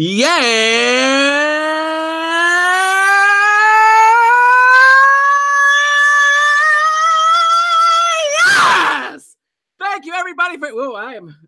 Yes! Thank you, everybody, for...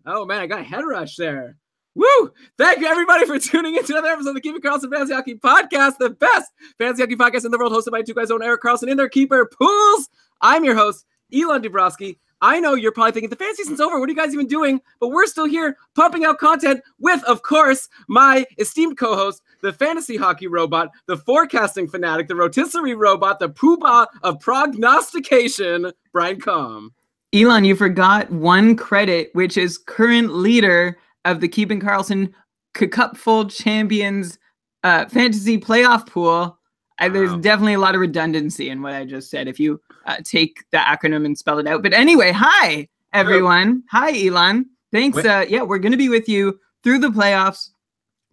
Oh, man, I got a head rush there. Woo! Thank you, everybody, for tuning in to another episode of the Keeping Karlsson Fantasy Hockey Podcast, the best fantasy hockey podcast in the world, hosted by two guys own Eric Karlsson in their keeper pools. I'm your host, Elon Dubrowski. I know you're probably thinking, the fan season's over. What are you guys even doing? But we're still here pumping out content with, of course, my esteemed co-host, the fantasy hockey robot, the forecasting fanatic, the rotisserie robot, the poobah of prognostication, Brian Com. Elon, you forgot one credit, which is current leader of the Keeping Karlsson Cupful Champions fantasy playoff pool. There's definitely a lot of redundancy in what I just said if you take the acronym and spell it out. But anyway, hi, everyone. Hi, Elon. Thanks. We're going to be with you through the playoffs,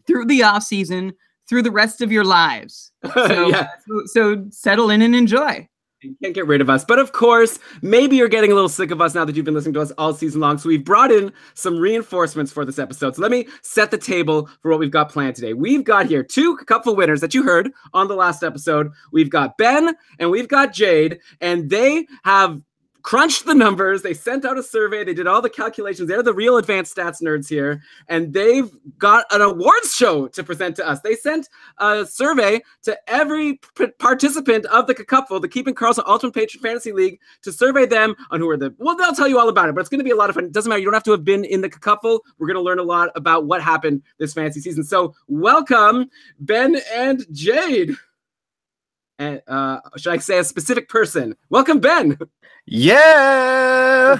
through the off season, through the rest of your lives. So settle in and enjoy. You can't get rid of us. But of course, maybe you're getting a little sick of us now that you've been listening to us all season long. So we've brought in some reinforcements for this episode. So let me set the table for what we've got planned today. We've got here two cupful winners that you heard on the last episode. We've got Ben and we've got Jade, and they have crunched the numbers. They sent out a survey. They did all the calculations. They're the real advanced stats nerds here, and they've got an awards show to present to us. They sent a survey to every participant of the Cupful, the Keeping Karlsson Ultimate Patron Fantasy League, to survey them on who are the... Well, they'll tell you all about it, but it's going to be a lot of fun. It doesn't matter. You don't have to have been in the Cupful. We're going to learn a lot about what happened this fantasy season. So welcome, Ben and Jade. And should I say a specific person? Welcome, Ben. Yeah.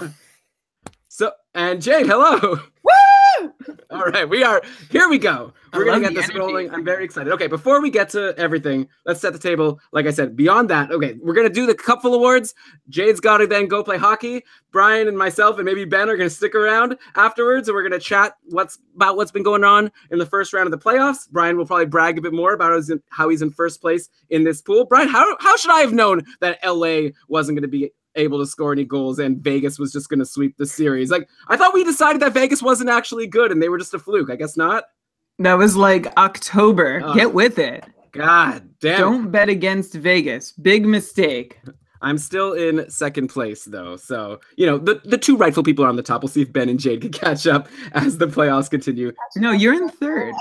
And Jade, hello. Woo! All right, here we go. We're going to get this rolling. I'm very excited. Okay, before we get to everything, let's set the table. Like I said, beyond that, okay, we're going to do the Cupful Awards. Jade's got to then go play hockey. Brian and myself and maybe Ben are going to stick around afterwards, and we're going to chat about what's been going on in the first round of the playoffs. Brian will probably brag a bit more about how he's in first place in this pool. Brian, how should I have known that LA wasn't going to be able to score any goals and Vegas was just going to sweep the series? Like, I thought we decided that Vegas wasn't actually good and they were just a fluke. I guess not. That was like October. Get with it. God damn. Don't bet against Vegas. Big mistake. I'm still in second place, though. So, the two rightful people are on the top. We'll see if Ben and Jade can catch up as the playoffs continue. No, you're in third.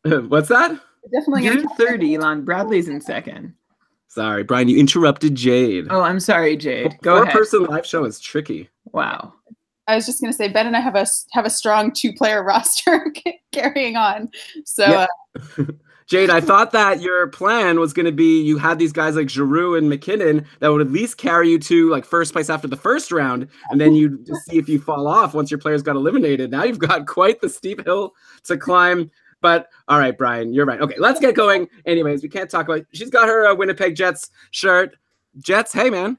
What's that? Definitely. You're in third, Elon. Bradley's in second. Sorry, Brian, you interrupted Jade. Oh, I'm sorry, Jade. Go ahead. Four-person live show is tricky. Wow. I was just going to say, Ben and I have a strong two-player roster carrying on. So, Jade, I thought that your plan was going to be you had these guys like Giroux and McKinnon that would at least carry you to like first place after the first round, and then you just see if you fall off once your players got eliminated. Now you've got quite the steep hill to climb. But all right, Brian, you're right. Okay, let's get going. Anyways, we can't talk about. She's got her Winnipeg Jets shirt. Jets, hey man,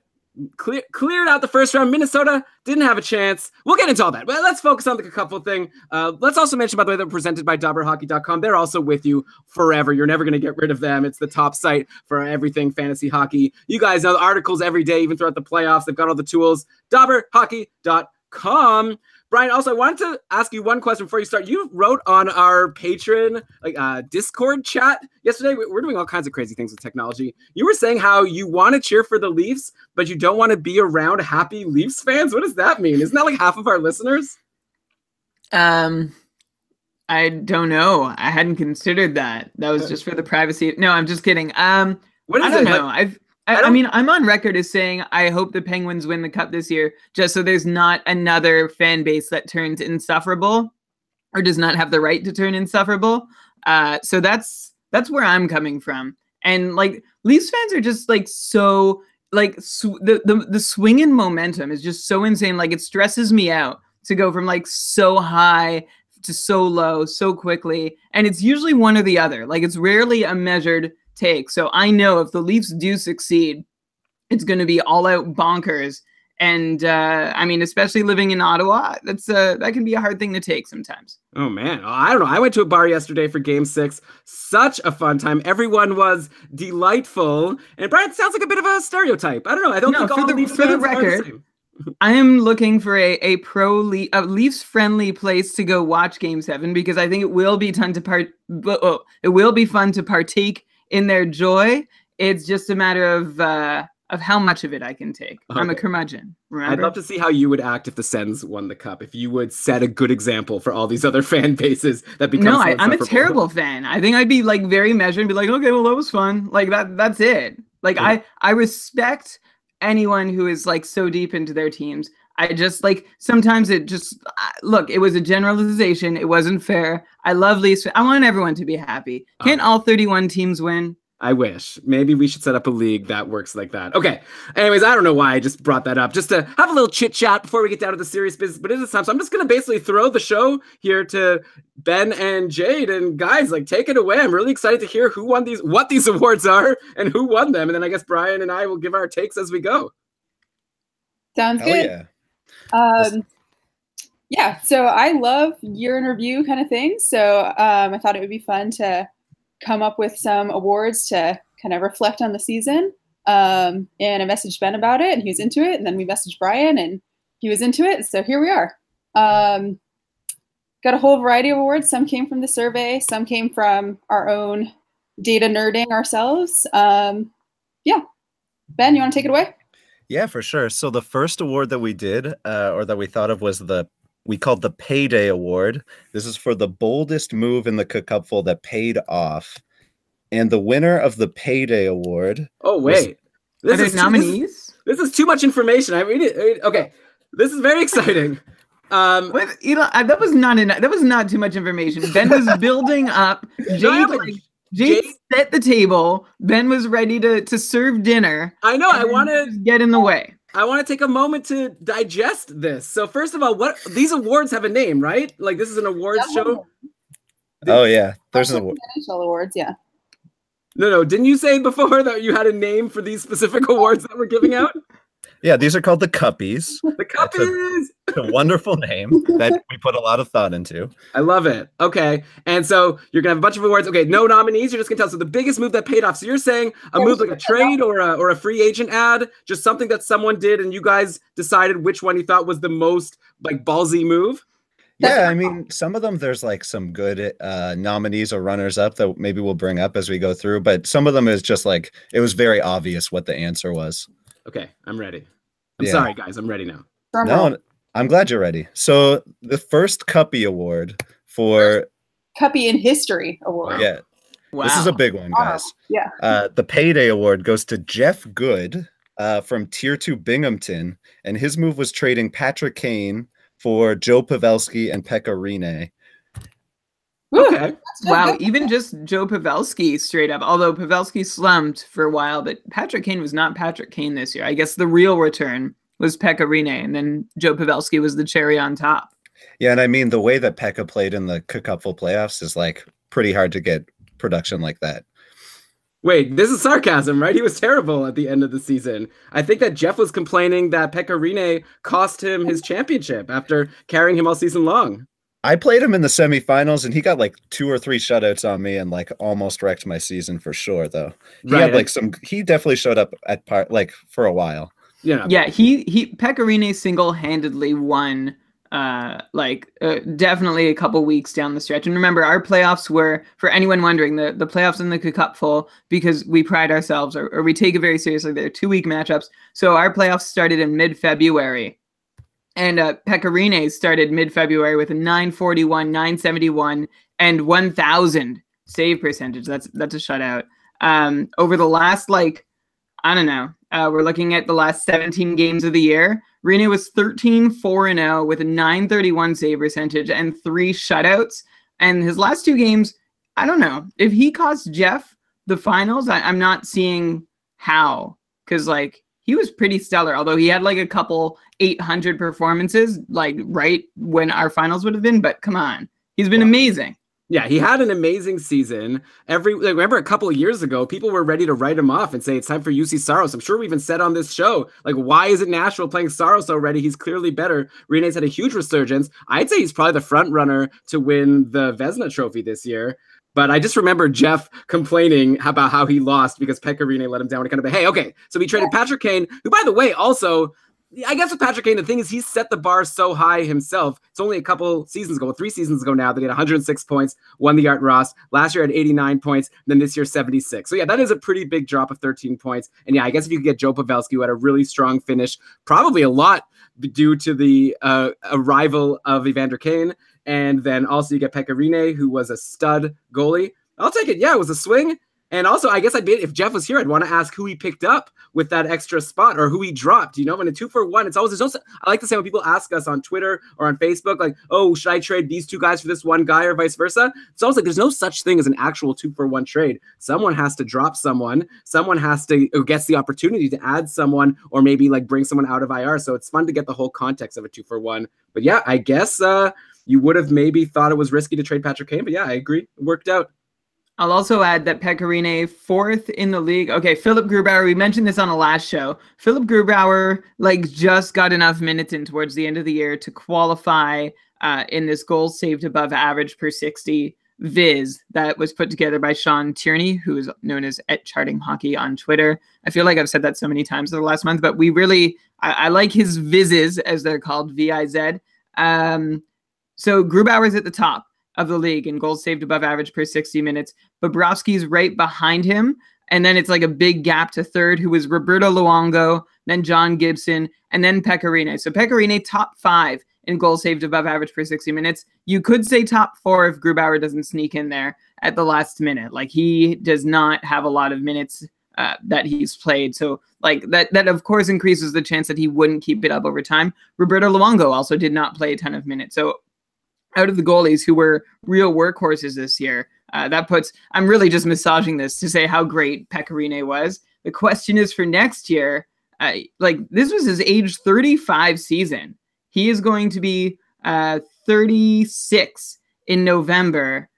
cleared out the first round. Minnesota didn't have a chance. We'll get into all that. But let's focus on the Cupful thing. Let's also mention, by the way, they're presented by DobberHockey.com. They're also with you forever. You're never going to get rid of them. It's the top site for everything fantasy hockey. You guys know the articles every day, even throughout the playoffs. They've got all the tools. DobberHockey.com. Brian, also, I wanted to ask you one question before you start. You wrote on our Patreon Discord chat yesterday. We're doing all kinds of crazy things with technology. You were saying how you want to cheer for the Leafs, but you don't want to be around happy Leafs fans. What does that mean? Isn't that like half of our listeners? I don't know. I hadn't considered that. That was just for the privacy. No, I'm just kidding. What is I don't it? know. Like, I mean, I'm on record as saying I hope the Penguins win the Cup this year, just so there's not another fan base that turns insufferable or does not have the right to turn insufferable. So that's where I'm coming from. And like Leafs fans are just like so like the swing in momentum is just so insane. Like it stresses me out to go from like so high to so low so quickly, and it's usually one or the other. Like it's rarely a measured take. So I know if the Leafs do succeed, it's going to be all out bonkers. And I mean, especially living in Ottawa, that can be a hard thing to take sometimes. Oh man, I don't know. I went to a bar yesterday for Game 6. Such a fun time. Everyone was delightful. And Brian, sounds like a bit of a stereotype. I don't know. I don't think all the Leafs fans are the same. I am looking for a Leafs friendly place to go watch Game 7 because I think it will be fun to partake in their joy. It's just a matter of how much of it I can take. Okay. I'm a curmudgeon, remember? I'd love to see how you would act if the Sens won the cup. If you would set a good example for all these other fan bases that become No, I'm a terrible fan. I think I'd be like very measured and be like, okay, well, that was fun. Like that's it. Like yeah. I respect anyone who is like so deep into their teams. I just like sometimes it just look, it was a generalization. It wasn't fair. I love Leafs. I want everyone to be happy. Can't all 31 teams win? I wish. Maybe we should set up a league that works like that. Okay. Anyways, I don't know why I just brought that up. Just to have a little chit chat before we get down to the serious business, but it is time. So I'm just going to basically throw the show here to Ben and Jade. And guys, like, take it away. I'm really excited to hear what these awards are and who won them. And then I guess Brian and I will give our takes as we go. Sounds good. Yeah. Yeah. So I love year in review kind of thing. So I thought it would be fun to come up with some awards to kind of reflect on the season. And I messaged Ben about it and he was into it. And then we messaged Brian and he was into it. So here we are. Got a whole variety of awards. Some came from the survey. Some came from our own data nerding ourselves. Yeah. Ben, you want to take it away? Yeah, for sure. So the first award that we did or that we thought of was we called the Payday Award. This is for the boldest move in the Cupful that paid off. And the winner of the Payday Award. Oh, wait. Are there nominees? This is too much information. I read it. Okay. This is very exciting. That was not enough. That was not too much information. Ben was building up. Jade set the table. Ben was ready to serve dinner. I know. I want to get in the way. I want to take a moment to digest this. So first of all, these awards have a name, right? Like this is an awards show. Oh yeah, there's an award. NHL awards, yeah. No. Didn't you say before that you had a name for these specific awards that we're giving out? Yeah, these are called the Cuppies. The Cuppies! It's a wonderful name that we put a lot of thought into. I love it. Okay. And so you're going to have a bunch of awards. Okay, no nominees. You're just going to tell us. So the biggest move that paid off. So you're saying a move like a trade or a free agent ad, just something that someone did and you guys decided which one you thought was the most like ballsy move? Yeah, I mean, some of them, there's like some good nominees or runners up that maybe we'll bring up as we go through. But some of them is just like, it was very obvious what the answer was. Okay, I'm ready. I'm sorry, guys. I'm ready now. No, I'm glad you're ready. So the first Cuppy Award for... Cuppy in History Award. Yeah. Wow. This is a big one, guys. Yeah. The Payday Award goes to Jeff Good from Tier 2 Binghamton. And his move was trading Patrick Kane for Joe Pavelski and Pekka Rinne. Okay. Wow, even just Joe Pavelski straight up. Although Pavelski slumped for a while, but Patrick Kane was not Patrick Kane this year. I guess the real return was Pekka Rinne, and then Joe Pavelski was the cherry on top. Yeah, and I mean, the way that Pekka played in the Cupful playoffs is like pretty hard to get production like that. Wait, this is sarcasm, right? He was terrible at the end of the season. I think that Jeff was complaining that Pekka Rinne cost him his championship after carrying him all season long. I played him in the semifinals, and he got like 2 or 3 shutouts on me, and like almost wrecked my season for sure. Though he had like he definitely showed up at like for a while. Yeah, Pekka Rinne single-handedly won. Definitely a couple weeks down the stretch. And remember, our playoffs were, for anyone wondering, the playoffs in the Cupful, because we pride ourselves or we take it very seriously. They're 2-week matchups. So our playoffs started in mid-February. And Pekka Rinne started mid-February with a 941, 971, and 1,000 save percentage. That's a shutout. Over the last, I don't know, we're looking at the last 17 games of the year. Rinne was 13-4-0 with a 931 save percentage and 3 shutouts. And his last 2 games, I don't know. If he cost Jeff the finals, I'm not seeing how. Because, he was pretty stellar, although he had a couple 800 performances, right when our finals would have been. But come on, he's been amazing. Yeah, he had an amazing season. Remember a couple of years ago, people were ready to write him off and say it's time for UC Saros. I'm sure we even said on this show, why isn't Nashville playing Saros already? He's clearly better. Rinne's had a huge resurgence. I'd say he's probably the front runner to win the Vezina Trophy this year. But I just remember Jeff complaining about how he lost because Pekka Rinne let him down. And kind of, hey, okay. So we traded Patrick Kane, who, by the way, also I guess with Patrick Kane, the thing is he's set the bar so high himself. It's only a couple seasons ago, 3 seasons ago now, that he had 106 points, won the Art Ross. Last year had 89 points, then this year 76. So yeah, that is a pretty big drop of 13 points. And yeah, I guess if you could get Joe Pavelski, who had a really strong finish, probably a lot due to the arrival of Evander Kane, and then also you get Pekka Rinne, who was a stud goalie. I'll take it. Yeah, it was a swing. And also, I guess if Jeff was here, I'd want to ask who he picked up with that extra spot or who he dropped. You know, in a 2-for-1, it's always, I like to say when people ask us on Twitter or on Facebook, like, oh, should I trade these 2 guys for this one guy or vice versa? It's always like there's no such thing as an actual 2-for-1 trade. Someone has to drop someone. Someone has to, or gets the opportunity to add someone or maybe like bring someone out of IR. So it's fun to get the whole context of a 2-for-1. But yeah, I guess you would have maybe thought it was risky to trade Patrick Kane. But yeah, I agree. It worked out. I'll also add that Pekka Rinne, 4th in the league. Okay, Philip Grubauer, we mentioned this on the last show. Philip Grubauer just got enough minutes in towards the end of the year to qualify in this goals saved above average per 60 viz that was put together by Sean Tierney, who is known as @ChartingHockey on Twitter. I feel like I've said that so many times over the last month, but we really, I like his vizes, as they're called, V-I-Z. So Grubauer's at the top of the league in goals saved above average per 60 minutes. Bobrovsky's right behind him. And then it's like a big gap to 3rd, who was Roberto Luongo, then John Gibson, and then Pekka Rinne. So Pekka Rinne, top 5 in goals saved above average per 60 minutes. You could say top 4 if Grubauer doesn't sneak in there at the last minute. Like, he does not have a lot of minutes that he's played. So like that of course increases the chance that he wouldn't keep it up over time. Roberto Luongo also did not play a ton of minutes. So out of the goalies who were real workhorses this year, that puts, I'm really just massaging this to say how great Pekka Rinne was. The question is for next year, this was his age 35 season. He is going to be 36 in November.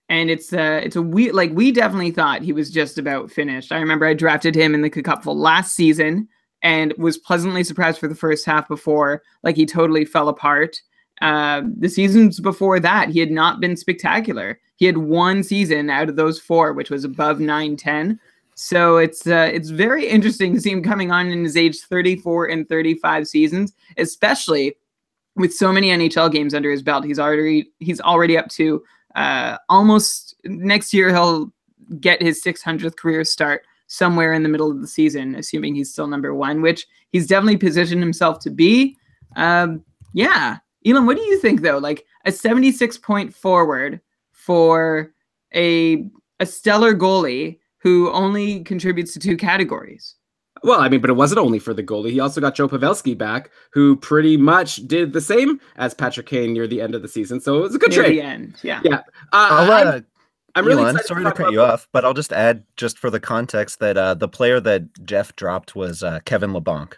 And it's a we definitely thought he was just about finished. I remember I drafted him in the Cupful last season and was pleasantly surprised for the first half before he totally fell apart. The seasons before that, he had not been spectacular. He had 1 season out of those 4, which was above 910. So it's very interesting to see him coming on in his age 34 and 35 seasons, especially with so many NHL games under his belt. He's already up to almost next year. He'll get his 600th career start somewhere in the middle of the season, assuming he's still number 1, which he's definitely positioned himself to be. Yeah. Elon, what do you think, though? Like a 76-point forward for a stellar goalie who only contributes to 2 categories. Well, I mean, but it wasn't only for the goalie. He also got Joe Pavelski back, who pretty much did the same as Patrick Kane near the end of the season. So it was a good trade. The end, yeah. Yeah. I'm really excited. Sorry to cut you off, but I'll just add, just for the context, that the player that Jeff dropped was Kevin LeBlanc.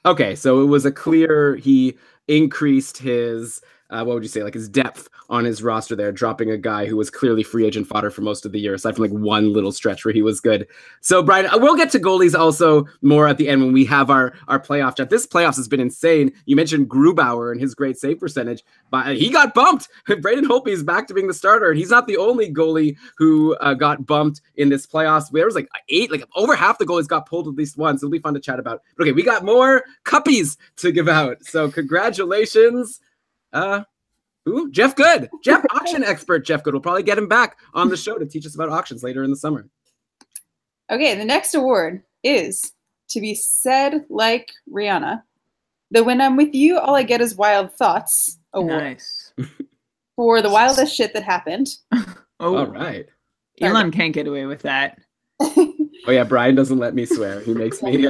Okay, so it was a clear he increased his what would you say, his depth on his roster there, dropping a guy who was clearly free agent fodder for most of the year, aside from one little stretch where he was good. So, Brian, we'll get to goalies also more at the end when we have our playoff chat. This playoffs has been insane. You mentioned Grubauer and his great save percentage, but he got bumped. Braden Holtby is back to being the starter, and he's not the only goalie who got bumped in this playoffs. There was 8, over half the goalies got pulled at least once. It'll be fun to chat about. But okay, we got more cuppies to give out. So congratulations. Jeff Good. Jeff, auction expert Jeff Good. We'll probably get him back on the show to teach us about auctions later in the summer. Okay, the next award is to be said like Rihanna. The When I'm With You, All I Get Is Wild Thoughts award. Nice. For the wildest shit that happened. Oh, all right. Elon can't get away with that. Oh yeah, Brian doesn't let me swear. He makes me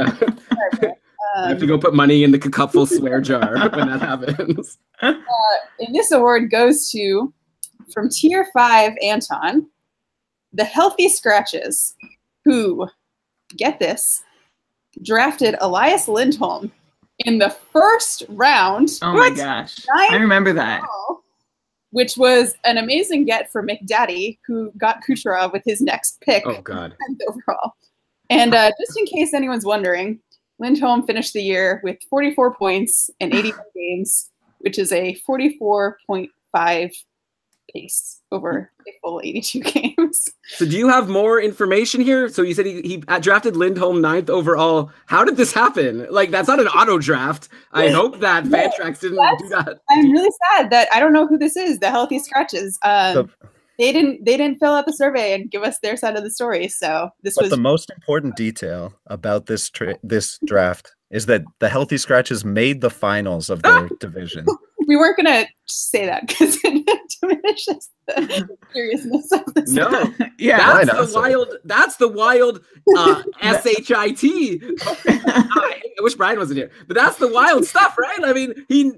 I have to go put money in the cupful swear jar when that happens. And this award goes to, from Tier 5 Anton, the Healthy Scratches, who, get this, drafted Elias Lindholm in the first round. Oh my gosh. I remember that. Which was an amazing get for McDaddy, who got Kucherov with his next pick. Oh, God. Overall. And just in case anyone's wondering, Lindholm finished the year with 44 points in 81 games, which is a 44.5 pace over a full 82 games. So do you have more information here? So you said he drafted Lindholm 9th overall. How did this happen? Like, that's not an auto draft. I hope that Fantrax didn't do that. I'm really sad that I don't know who this is, the Healthy Scratches. They didn't fill out the survey and give us their side of the story. So But the most important detail about this draft is that the Healthy Scratches made the finals of their division. We weren't gonna say that because it diminishes the seriousness of this. No, yeah, that's the wild shit. I wish Brian wasn't here, but that's the wild stuff, right? I mean, he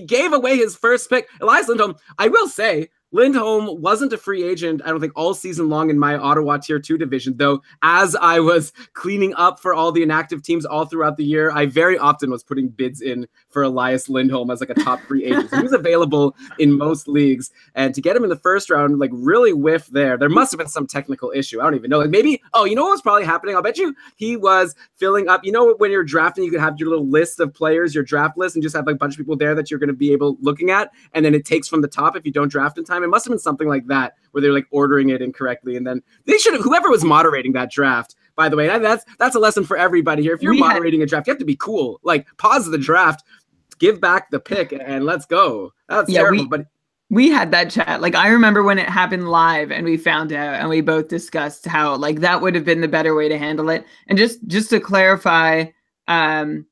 gave away his first pick, Elias Lindholm. I will say, Lindholm wasn't a free agent, I don't think, all season long in my Ottawa Tier 2 division, though as I was cleaning up for all the inactive teams all throughout the year, I very often was putting bids in for Elias Lindholm as like a top free agent. So he was available in most leagues, and to get him in the first round, like really whiff there. There must have been some technical issue. I don't even know. Like maybe, you know what was probably happening? I'll bet you he was filling up, you know, when you're drafting, you could have your little list of players, your draft list, and just have like a bunch of people there that you're going to be looking at, and then it takes from the top if you don't draft in time. It must have been something like that where they're like ordering it incorrectly, and then they should have, whoever was moderating that draft, by the way, that's a lesson for everybody here. If you're moderating a draft, you have to be cool. Like, pause the draft, give back the pick, and let's go. That's terrible. But we had that chat. Like, I remember when it happened live and we found out and we both discussed how like that would have been the better way to handle it. And just to clarify, oh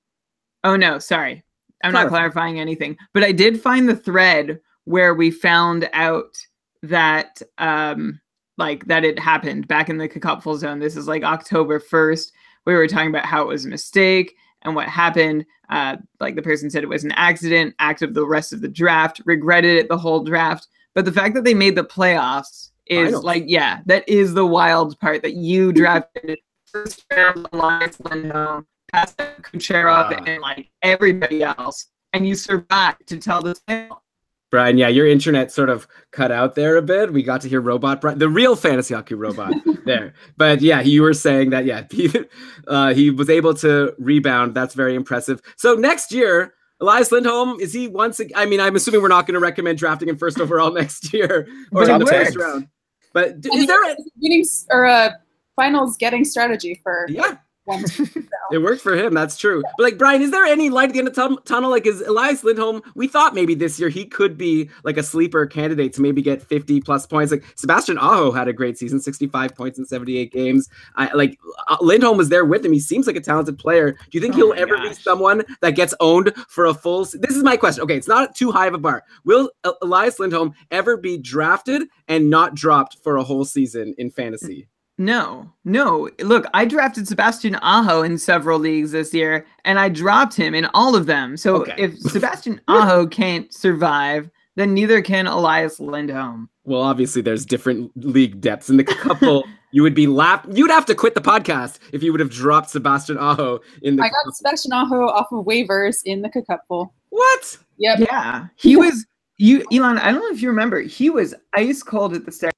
no, sorry. I'm not clarifying anything, but I did find the thread where we found out that that it happened back in the Cupful Zone. This is like October 1st. We were talking about how it was a mistake and what happened. Like the person said it was an accident, active the rest of the draft, regretted it the whole draft. But the fact that they made the playoffs is that is the wild part, that you drafted first round Elias Lindholm, past Kucherov, and like everybody else, and you survived to tell this tale. Brian, yeah, your internet sort of cut out there a bit. We got to hear Robot Brian, the real fantasy hockey robot there. But yeah, you were saying that, he was able to rebound. That's very impressive. So next year, Elias Lindholm, is he once again, I mean, I'm assuming we're not going to recommend drafting him first overall next year or in the first round. But is there a finals getting strategy for it worked for him, that's true. But like, Brian, is there any light at the end of the tunnel? Like, is Elias Lindholm, we thought maybe this year he could be like a sleeper candidate to maybe get 50 plus points. Like Sebastian Aho had a great season, 65 points in 78 games. Lindholm was there with him. He seems like a talented player. Do you think he'll ever be someone that gets owned for a full this is my question. Okay, it's not too high of a bar. Will Elias Lindholm ever be drafted and not dropped for a whole season in fantasy? No. Look, I drafted Sebastian Aho in several leagues this year, and I dropped him in all of them. So if Sebastian Aho can't survive, then neither can Elias Lindholm. Well, obviously, there's different league depths in the couple. You would be you'd have to quit the podcast if you would have dropped Sebastian Aho in the. I got Sebastian Aho off of waivers in the Cupful. What? Yep. Yeah, he was. Elon, I don't know if you remember, he was ice cold at the start.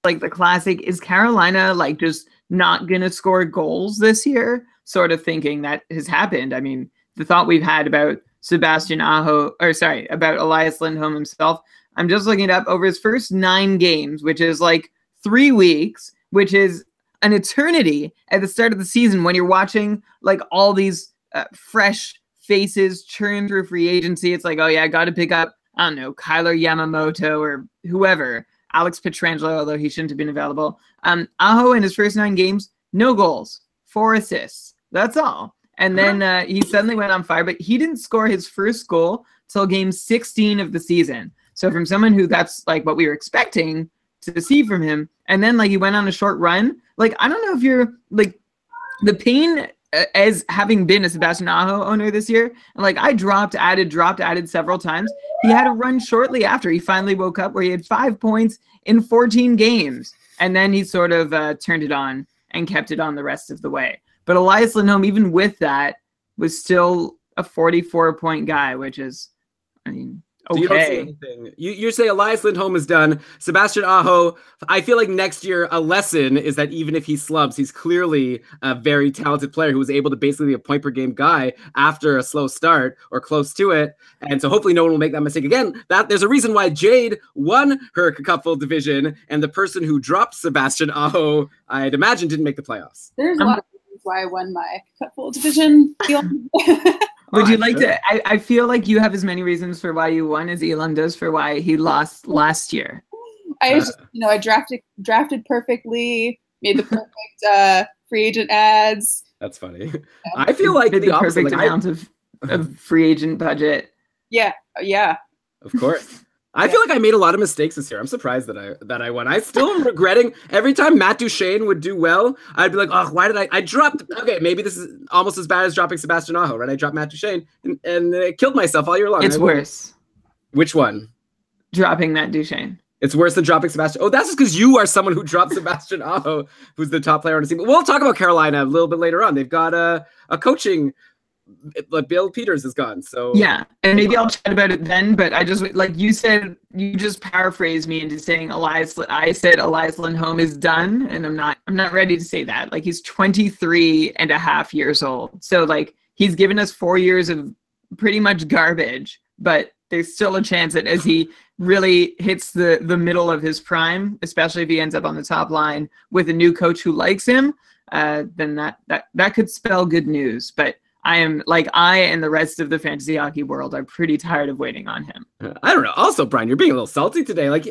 Like the classic, is Carolina like just not gonna score goals this year sort of thinking that has happened. I mean, the thought we've had about about Elias Lindholm himself, I'm just looking it up, over his first 9 games, which is like 3 weeks, which is an eternity at the start of the season when you're watching like all these fresh faces churn through free agency. It's like, oh yeah, I got to pick up, I don't know, Kyler Yamamoto or whoever, Alex Pietrangelo, although he shouldn't have been available. Aho in his first 9 games, no goals, 4 assists. That's all. And then he suddenly went on fire, but he didn't score his first goal till game 16 of the season. So from someone who that's like what we were expecting to see from him, and then like he went on a short run. Like, I don't know if you're like the pain as having been a Sebastian Aho owner this year, and like I dropped, added several times. He had a run shortly after he finally woke up where he had 5 points in 14 games, and then he sort of turned it on and kept it on the rest of the way. But Elias Lindholm, even with that, was still a 44-point guy, which is, I mean, So you don't see Okay. anything. You say Elias Lindholm is done. Sebastian Aho, I feel like next year a lesson is that even if he slumps, he's clearly a very talented player who was able to basically be a point per game guy after a slow start or close to it. And so hopefully no one will make that mistake again. There's a reason why Jade won her cupful division, and the person who dropped Sebastian Aho, I'd imagine, didn't make the playoffs. There's a lot of reasons why I won my cupful division. Would you like to? I feel like you have as many reasons for why you won as Elon does for why he lost last year. I was just, I drafted perfectly, made the perfect free agent ads. That's funny. I feel like the opposite, perfect amount of free agent budget. Yeah, of course. I feel like I made a lot of mistakes this year. I'm surprised that I won. I still am regretting every time Matt Duchene would do well. I'd be like, oh, why did I dropped? Okay, maybe this is almost as bad as dropping Sebastian Aho, right? I dropped Matt Duchene and I killed myself all year long. It's worse. Which one? Dropping Matt Duchene. It's worse than dropping Sebastian. Oh, that's just because you are someone who dropped Sebastian Aho, who's the top player on the team. But we'll talk about Carolina a little bit later on. They've got a coaching. Bill Peters is gone, so yeah, and maybe I'll chat about it then. But I just, like you said, you just paraphrased me into saying I said Elias Lindholm is done, and I'm not ready to say that. Like, he's 23 and a half years old, so like he's given us 4 years of pretty much garbage, but there's still a chance that as he really hits the middle of his prime, especially if he ends up on the top line with a new coach who likes him, then that could spell good news. But I and the rest of the fantasy hockey world are pretty tired of waiting on him. I don't know. Also, Brian, you're being a little salty today. Like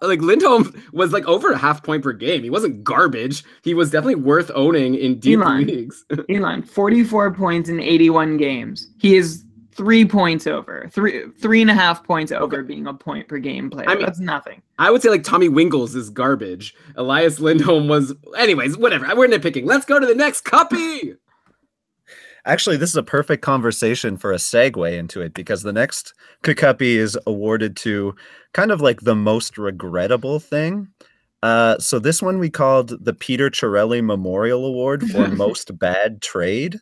Lindholm was like over a half point per game. He wasn't garbage. He was definitely worth owning in deep leagues. Elon, 44 points in 81 games. He is 3 points over, 3.5 points over being a point per game player. I mean, that's nothing. I would say like Tommy Wingles is garbage. Elias Lindholm was, anyways, whatever. We're nitpicking. Let's go to the next cuppy. Actually, this is a perfect conversation for a segue into it, because the next Kikuppy is awarded to kind of like the most regrettable thing. So this one we called the Peter Chiarelli Memorial Award for most bad trade.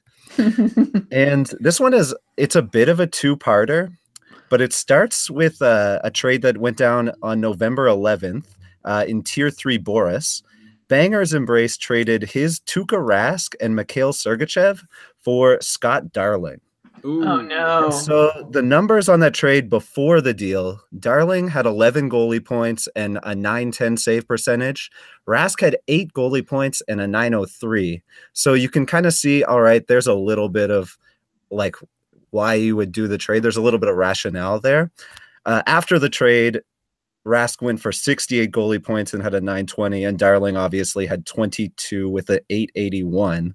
And this one it's a bit of a two-parter, but it starts with a trade that went down on November 11th in Tier 3 Boris. Bangers Embrace traded his Tuukka Rask and Mikhail Sergachev for Scott Darling. Ooh. Oh, no. So the numbers on that trade before the deal, Darling had 11 goalie points and a .910 save percentage. Rask had 8 goalie points and a .903. So you can kind of see, all right, there's a little bit of like why you would do the trade. There's a little bit of rationale there. After the trade, Rask went for 68 goalie points and had a .920, and Darling obviously had 22 with an .881.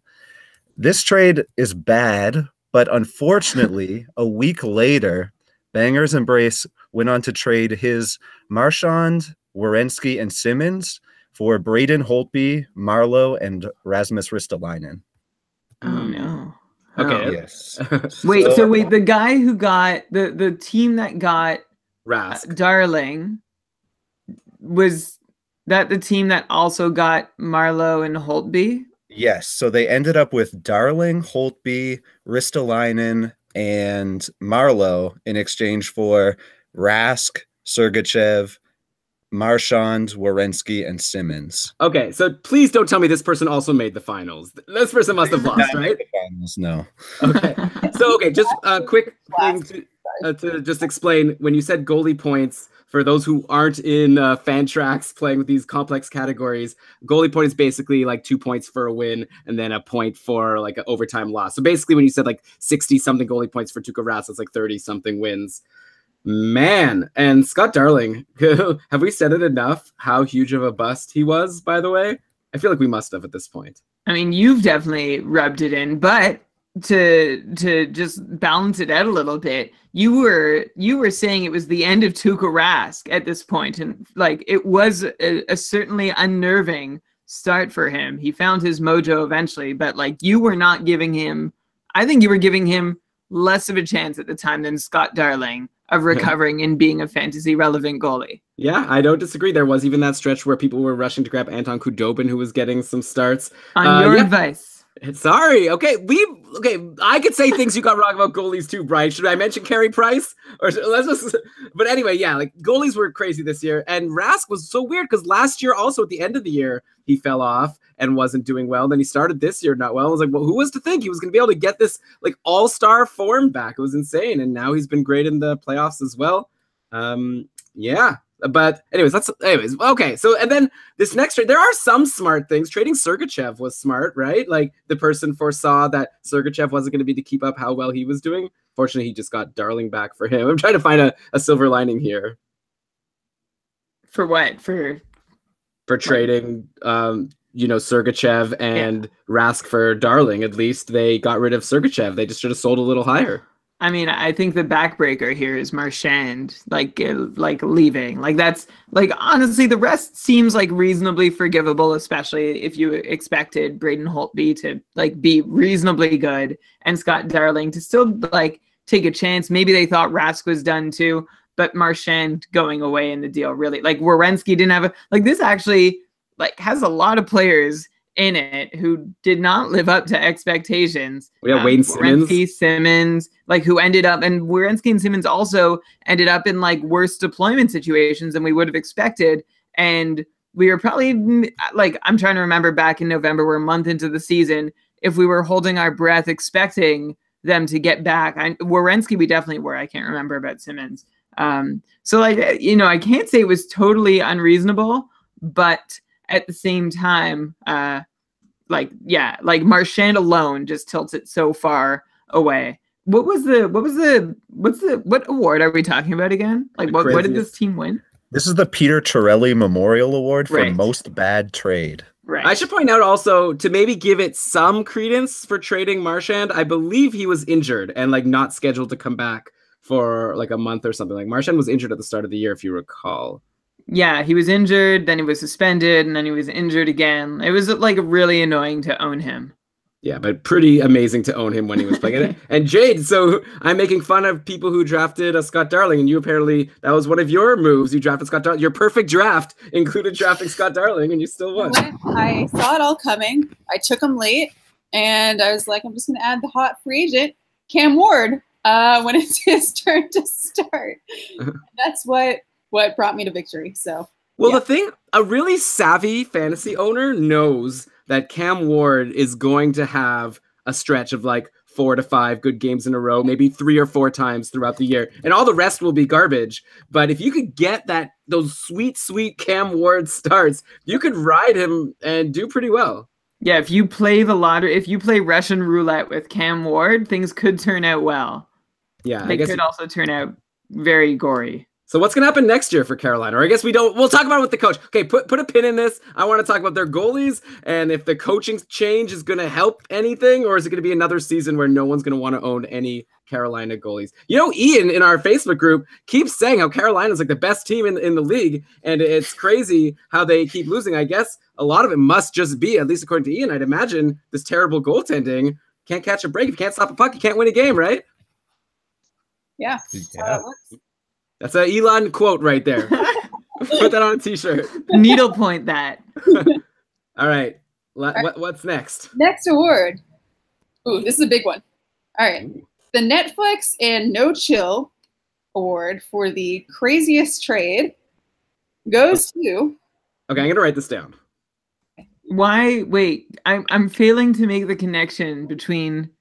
This trade is bad, but unfortunately, a week later, Bangers Embrace went on to trade his Marchand, Werenski, and Simmons for Braden Holtby, Marlowe, and Rasmus Ristolainen. Oh, no. Okay. Yes. Wait, the guy who got the team that got Rask. Darling, was that the team that also got Marlowe and Holtby? Yes. So they ended up with Darling, Holtby, Ristolainen, and Marlowe in exchange for Rask, Sergachev, Marchand, Werenski, and Simmons. Okay, so please don't tell me this person also made the finals. This person must have lost, right? The finals, no. Okay. So, just a quick thing to just explain. When you said goalie points, for those who aren't in Fantrax playing with these complex categories, goalie point is basically like 2 points for a win and then a point for like an overtime loss. So basically when you said like 60-something goalie points for Tuukka Rask, it's like 30-something wins. Man, and Scott Darling, have we said it enough how huge of a bust he was, by the way? I feel like we must have at this point. I mean, you've definitely rubbed it in, but to just balance it out a little bit, you were saying it was the end of Tuukka Rask at this point, and like it was a certainly unnerving start for him. He found his mojo eventually, but like you were not giving him, I think you were giving him less of a chance at the time than Scott Darling of recovering and being a fantasy relevant goalie. Yeah, I don't disagree. There was even that stretch where people were rushing to grab Anton Khudobin, who was getting some starts. On your advice. Sorry. Okay, I could say things you got wrong about goalies too, Brian. Should I mention Carey Price? Or let's just. But anyway, yeah, like goalies were crazy this year, and Rask was so weird because last year, also at the end of the year, he fell off and wasn't doing well. Then he started this year not well. I was like, well, who was to think he was going to be able to get this like all-star form back? It was insane, and now he's been great in the playoffs as well. Yeah. But anyways, okay. So, and then this next trade, there are some smart things. Trading Sergachev was smart, right? Like the person foresaw that Sergachev wasn't going to be to keep up how well he was doing. Fortunately, he just got Darling back for him. I'm trying to find a silver lining here. For what? For trading, Sergachev and Rask for Darling. At least they got rid of Sergachev. They just should have sold a little higher. I mean, I think the backbreaker here is Marchand, like leaving. Like that's like honestly, the rest seems like reasonably forgivable, especially if you expected Braden Holtby to like be reasonably good and Scott Darling to still like take a chance. Maybe they thought Rask was done too, but Marchand going away in the deal really like Werenski didn't have this actually like has a lot of players in it who did not live up to expectations. Yeah, Wayne Simmons, like who ended up, and Werenski and Simmons also ended up in like worse deployment situations than we would have expected. And we were probably like, I'm trying to remember back in November, we're a month into the season, if we were holding our breath expecting them to get back. Werenski, we definitely were. I can't remember about Simmons. So like, I can't say it was totally unreasonable, but at the same time, Marchand alone just tilts it so far away. What award are we talking about again? Like what did this team win? This is the Peter Chiarelli Memorial Award for most bad trade. Right. I should point out also to maybe give it some credence for trading Marchand. I believe he was injured and like not scheduled to come back for like a month or something. Like Marchand was injured at the start of the year, if you recall. Yeah, he was injured, then he was suspended, and then he was injured again. It was like really annoying to own him. Yeah, but pretty amazing to own him when he was playing it. And Jade, so I'm making fun of people who drafted Scott Darling, and you apparently, that was one of your moves. You drafted Scott Darling. Your perfect draft included drafting Scott Darling, and you still won. I saw it all coming. I took him late, and I was like, I'm just going to add the hot free agent, Cam Ward, when it's his turn to start. That's what brought me to victory. So, well, yeah. The thing, a really savvy fantasy owner knows that Cam Ward is going to have a stretch of like 4 to 5 good games in a row, maybe 3 or 4 times throughout the year, and all the rest will be garbage. But if you could get those sweet Cam Ward starts, you could ride him and do pretty well. Yeah, if you play the lottery, if you play Russian roulette with Cam Ward, things could turn out well. Yeah, they could also turn out very gory. So what's going to happen next year for Carolina? Or I guess we'll talk about it with the coach. Okay, put a pin in this. I want to talk about their goalies and if the coaching change is going to help anything, or is it going to be another season where no one's going to want to own any Carolina goalies? Ian in our Facebook group keeps saying how Carolina's like the best team in the league, and it's crazy how they keep losing. I guess a lot of it must just be, at least according to Ian, I'd imagine, this terrible goaltending. Can't catch a break. If you can't stop a puck, you can't win a game, right? Yeah. That's an Elon quote right there. Put that on a t-shirt. Needlepoint that. All right. What's next? Next award. Ooh, this is a big one. All right. The Netflix and No Chill Award for the craziest trade goes to... Okay, I'm going to write this down. Why? Wait, I'm failing to make the connection between...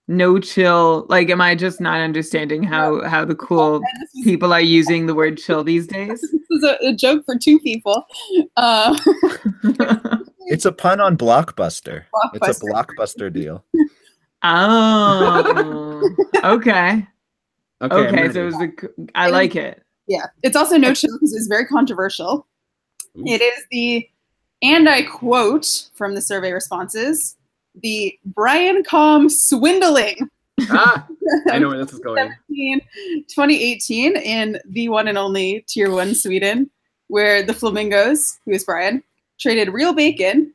No chill. Like, am I just not understanding how the cool people are using the word chill these days? This is a joke for 2 people. It's a pun on Blockbuster. It's a Blockbuster deal. Oh, okay. Okay, so it was I like it. Yeah, it's also no chill because it's very controversial. Ooh. It is the, and I quote from the survey responses, the Brian Com swindling. I know where this is going. 2018 in the one and only Tier 1 Sweden, where the Flamingos, who is Brian, traded Real Bacon,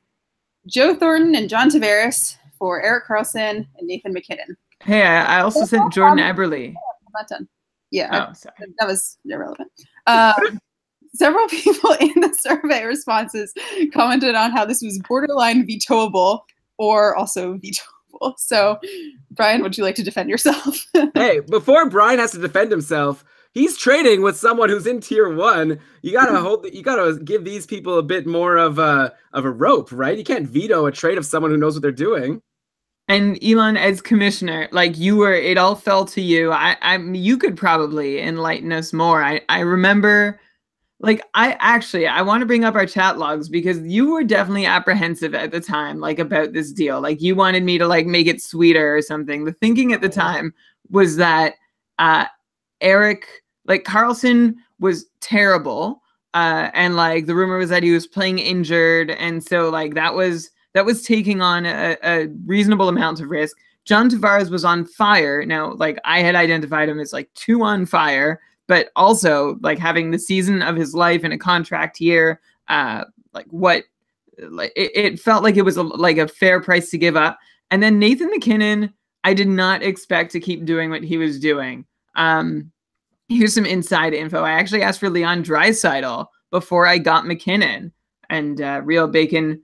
Joe Thornton, and John Tavares for Erik Karlsson and Nathan McKinnon. Hey, I also sent Jordan Eberle. I'm not done. Yeah, sorry. That was irrelevant. Several people in the survey responses commented on how this was borderline vetoable or also vetoable. So, Brian, would you like to defend yourself? Hey, before Brian has to defend himself, he's trading with someone who's in tier 1. You gotta give these people a bit more of a rope, right? You can't veto a trade of someone who knows what they're doing. And Elon, as commissioner, like it all fell to you. You could probably enlighten us more. I remember, like, I want to bring up our chat logs because you were definitely apprehensive at the time, like, about this deal. Like, you wanted me to, like, make it sweeter or something. The thinking at the time was that Eric, like, Karlsson was terrible. And, like, the rumor was that he was playing injured. And so, like, that was taking on a reasonable amount of risk. John Tavares was on fire. Now, like, I had identified him as, like, 2 on fire, but also, like, having the season of his life in a contract year, it felt like it was a fair price to give up. And then Nathan MacKinnon, I did not expect to keep doing what he was doing. Here's some inside info. I actually asked for Leon Draisaitl before I got MacKinnon, and Real Bacon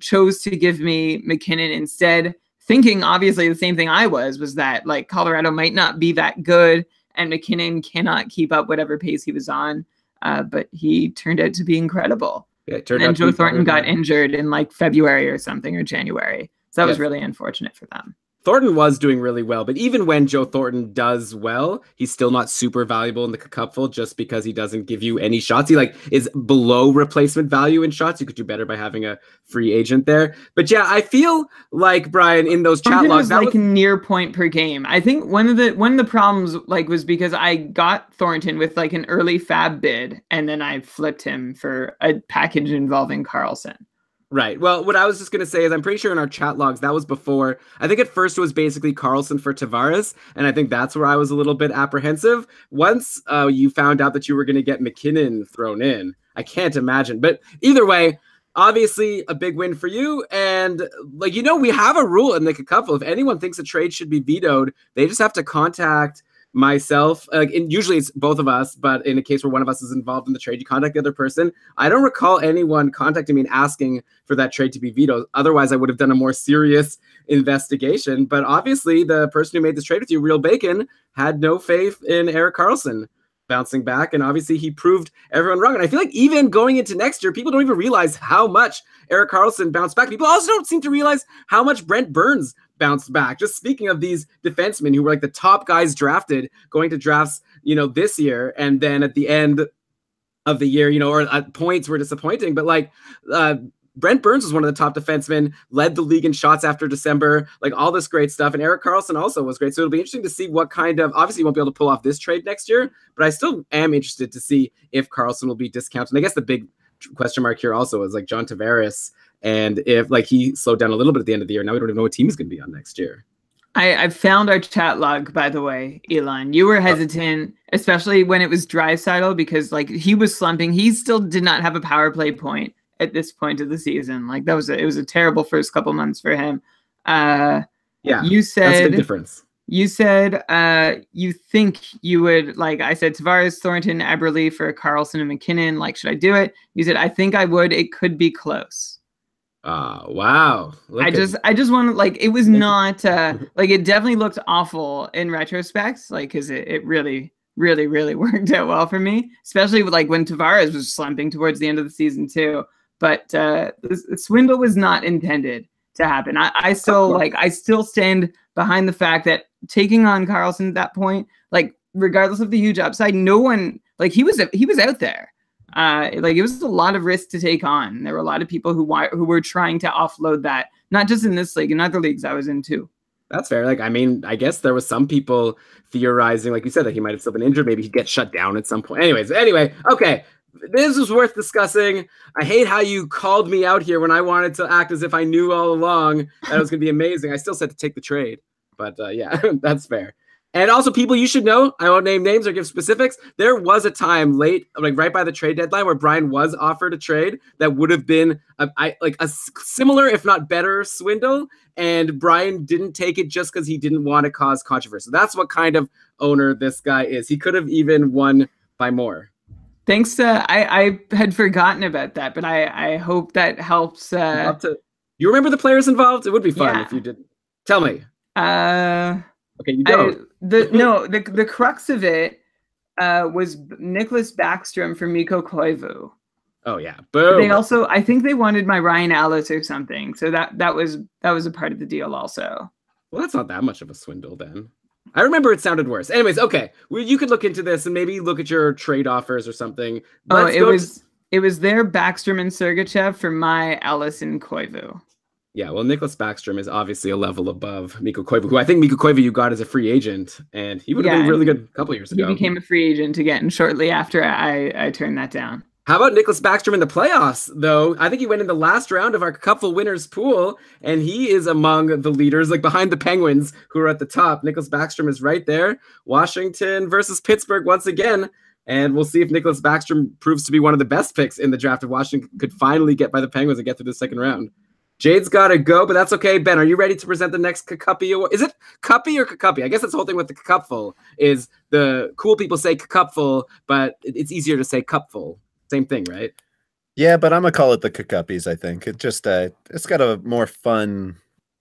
chose to give me MacKinnon instead, thinking obviously the same thing I was that, like, Colorado might not be that good and MacKinnon cannot keep up whatever pace he was on, but he turned out to be incredible. Yeah, and Joe Thornton got injured in, like, February or something, or January, so that was really unfortunate for them. Thornton was doing really well, but even when Joe Thornton does well, he's still not super valuable in the cupful just because he doesn't give you any shots. He, like, is below replacement value in shots. You could do better by having a free agent there. But yeah, I feel like, Brian, in those chat logs, that was near point per game. I think one of the problems, like, was because I got Thornton with, like, an early fab bid, and then I flipped him for a package involving Karlsson. Right. Well, what I was just going to say is I'm pretty sure in our chat logs, that was before. I think at first it was basically Karlsson for Tavares, and I think that's where I was a little bit apprehensive. Once you found out that you were going to get MacKinnon thrown in, I can't imagine. But either way, obviously a big win for you. And, like, we have a rule in the cupful. If anyone thinks a trade should be vetoed, they just have to contact myself, and usually it's both of us, but in a case where one of us is involved in the trade, you contact the other person. I don't recall anyone contacting me and asking for that trade to be vetoed. Otherwise, I would have done a more serious investigation. But obviously, the person who made this trade with you, Real Bacon, had no faith in Erik Karlsson bouncing back, and obviously he proved everyone wrong. And I feel like even going into next year, people don't even realize how much Erik Karlsson bounced back. People also don't seem to realize how much Brent Burns bounced back. Just speaking of these defensemen who were, like, the top guys drafted going to drafts, this year, and then at the end of the year, or at points were disappointing. But, like, Brent Burns was one of the top defensemen, led the league in shots after December, like, all this great stuff. And Erik Karlsson also was great. So it'll be interesting to see what kind of, obviously you won't be able to pull off this trade next year, but I still am interested to see if Karlsson will be discounted. And I guess the big question mark here also is, like, John Tavares, and if, like, he slowed down a little bit at the end of the year. Now we don't even know what team he's going to be on next year. I found our chat log, by the way, Elon. You were hesitant, especially when it was Draisaitl, because, like, he was slumping. He still did not have a power play point at this point of the season. Like, it was a terrible first couple months for him. Yeah, you said that's a big difference. You said you think you would, like, I said Tavares, Thornton, Eberle for Karlsson and MacKinnon. Like, should I do it? You said, I think I would. It could be close. Wow. I just want to, like, it was not like, it definitely looked awful in retrospect, like, because it really, really, really worked out well for me, especially with, like, when Tavares was slumping towards the end of the season too. But the swindle was not intended to happen. I still stand behind the fact that taking on Karlsson at that point, like, regardless of the huge upside, no one, like, he was out there. Like, it was a lot of risk to take on. There were a lot of people who were trying to offload that, not just in this league, in other leagues I was in too. That's fair. Like, I mean, I guess there was some people theorizing, like you said, that he might have still been injured. Maybe he'd get shut down at some point. Anyway, okay. This was worth discussing. I hate how you called me out here when I wanted to act as if I knew all along that it was going to be amazing. I still said to take the trade, but yeah, that's fair. And also, people, you should know, I won't name names or give specifics. There was a time late, like right by the trade deadline, where Brian was offered a trade that would have been a similar, if not better, swindle. And Brian didn't take it just because he didn't want to cause controversy. That's what kind of owner this guy is. He could have even won by more. Thanks. I had forgotten about that, but I hope that helps. You remember the players involved? It would be fun if you did. Tell me. Okay, you don't. The crux of it was Nicholas Backstrom for Mikko Koivu. Oh yeah, boom. They also, I think they wanted my Ryan Ellis or something, so that was a part of the deal also. Well, that's not that much of a swindle then. I remember it sounded worse. Anyways, okay, well, you could look into this and maybe look at your trade offers or something. It was their Backstrom and Sergachev for my Ellis and Koivu. Yeah, well, Nicholas Backstrom is obviously a level above Mikko Koivu, who I think Mikko Koivu you got as a free agent, and he would have been really good a couple years ago. He became a free agent again shortly after I turned that down. How about Nicholas Backstrom in the playoffs, though? I think he went in the last round of our Cupful winners pool, and he is among the leaders, like behind the Penguins, who are at the top. Nicholas Backstrom is right there. Washington versus Pittsburgh once again, and we'll see if Nicholas Backstrom proves to be one of the best picks in the draft if Washington could finally get by the Penguins and get through the second round. Jade's got to go, but that's okay. Ben, are you ready to present the next Cuppy award? Is it Cuppy or Cuppy? I guess that's the whole thing with the Cupful is the cool people say Cupful, but it's easier to say Cupful. Same thing, right? Yeah, but I'm gonna call it the Cucuppies. I think it just it's got a more fun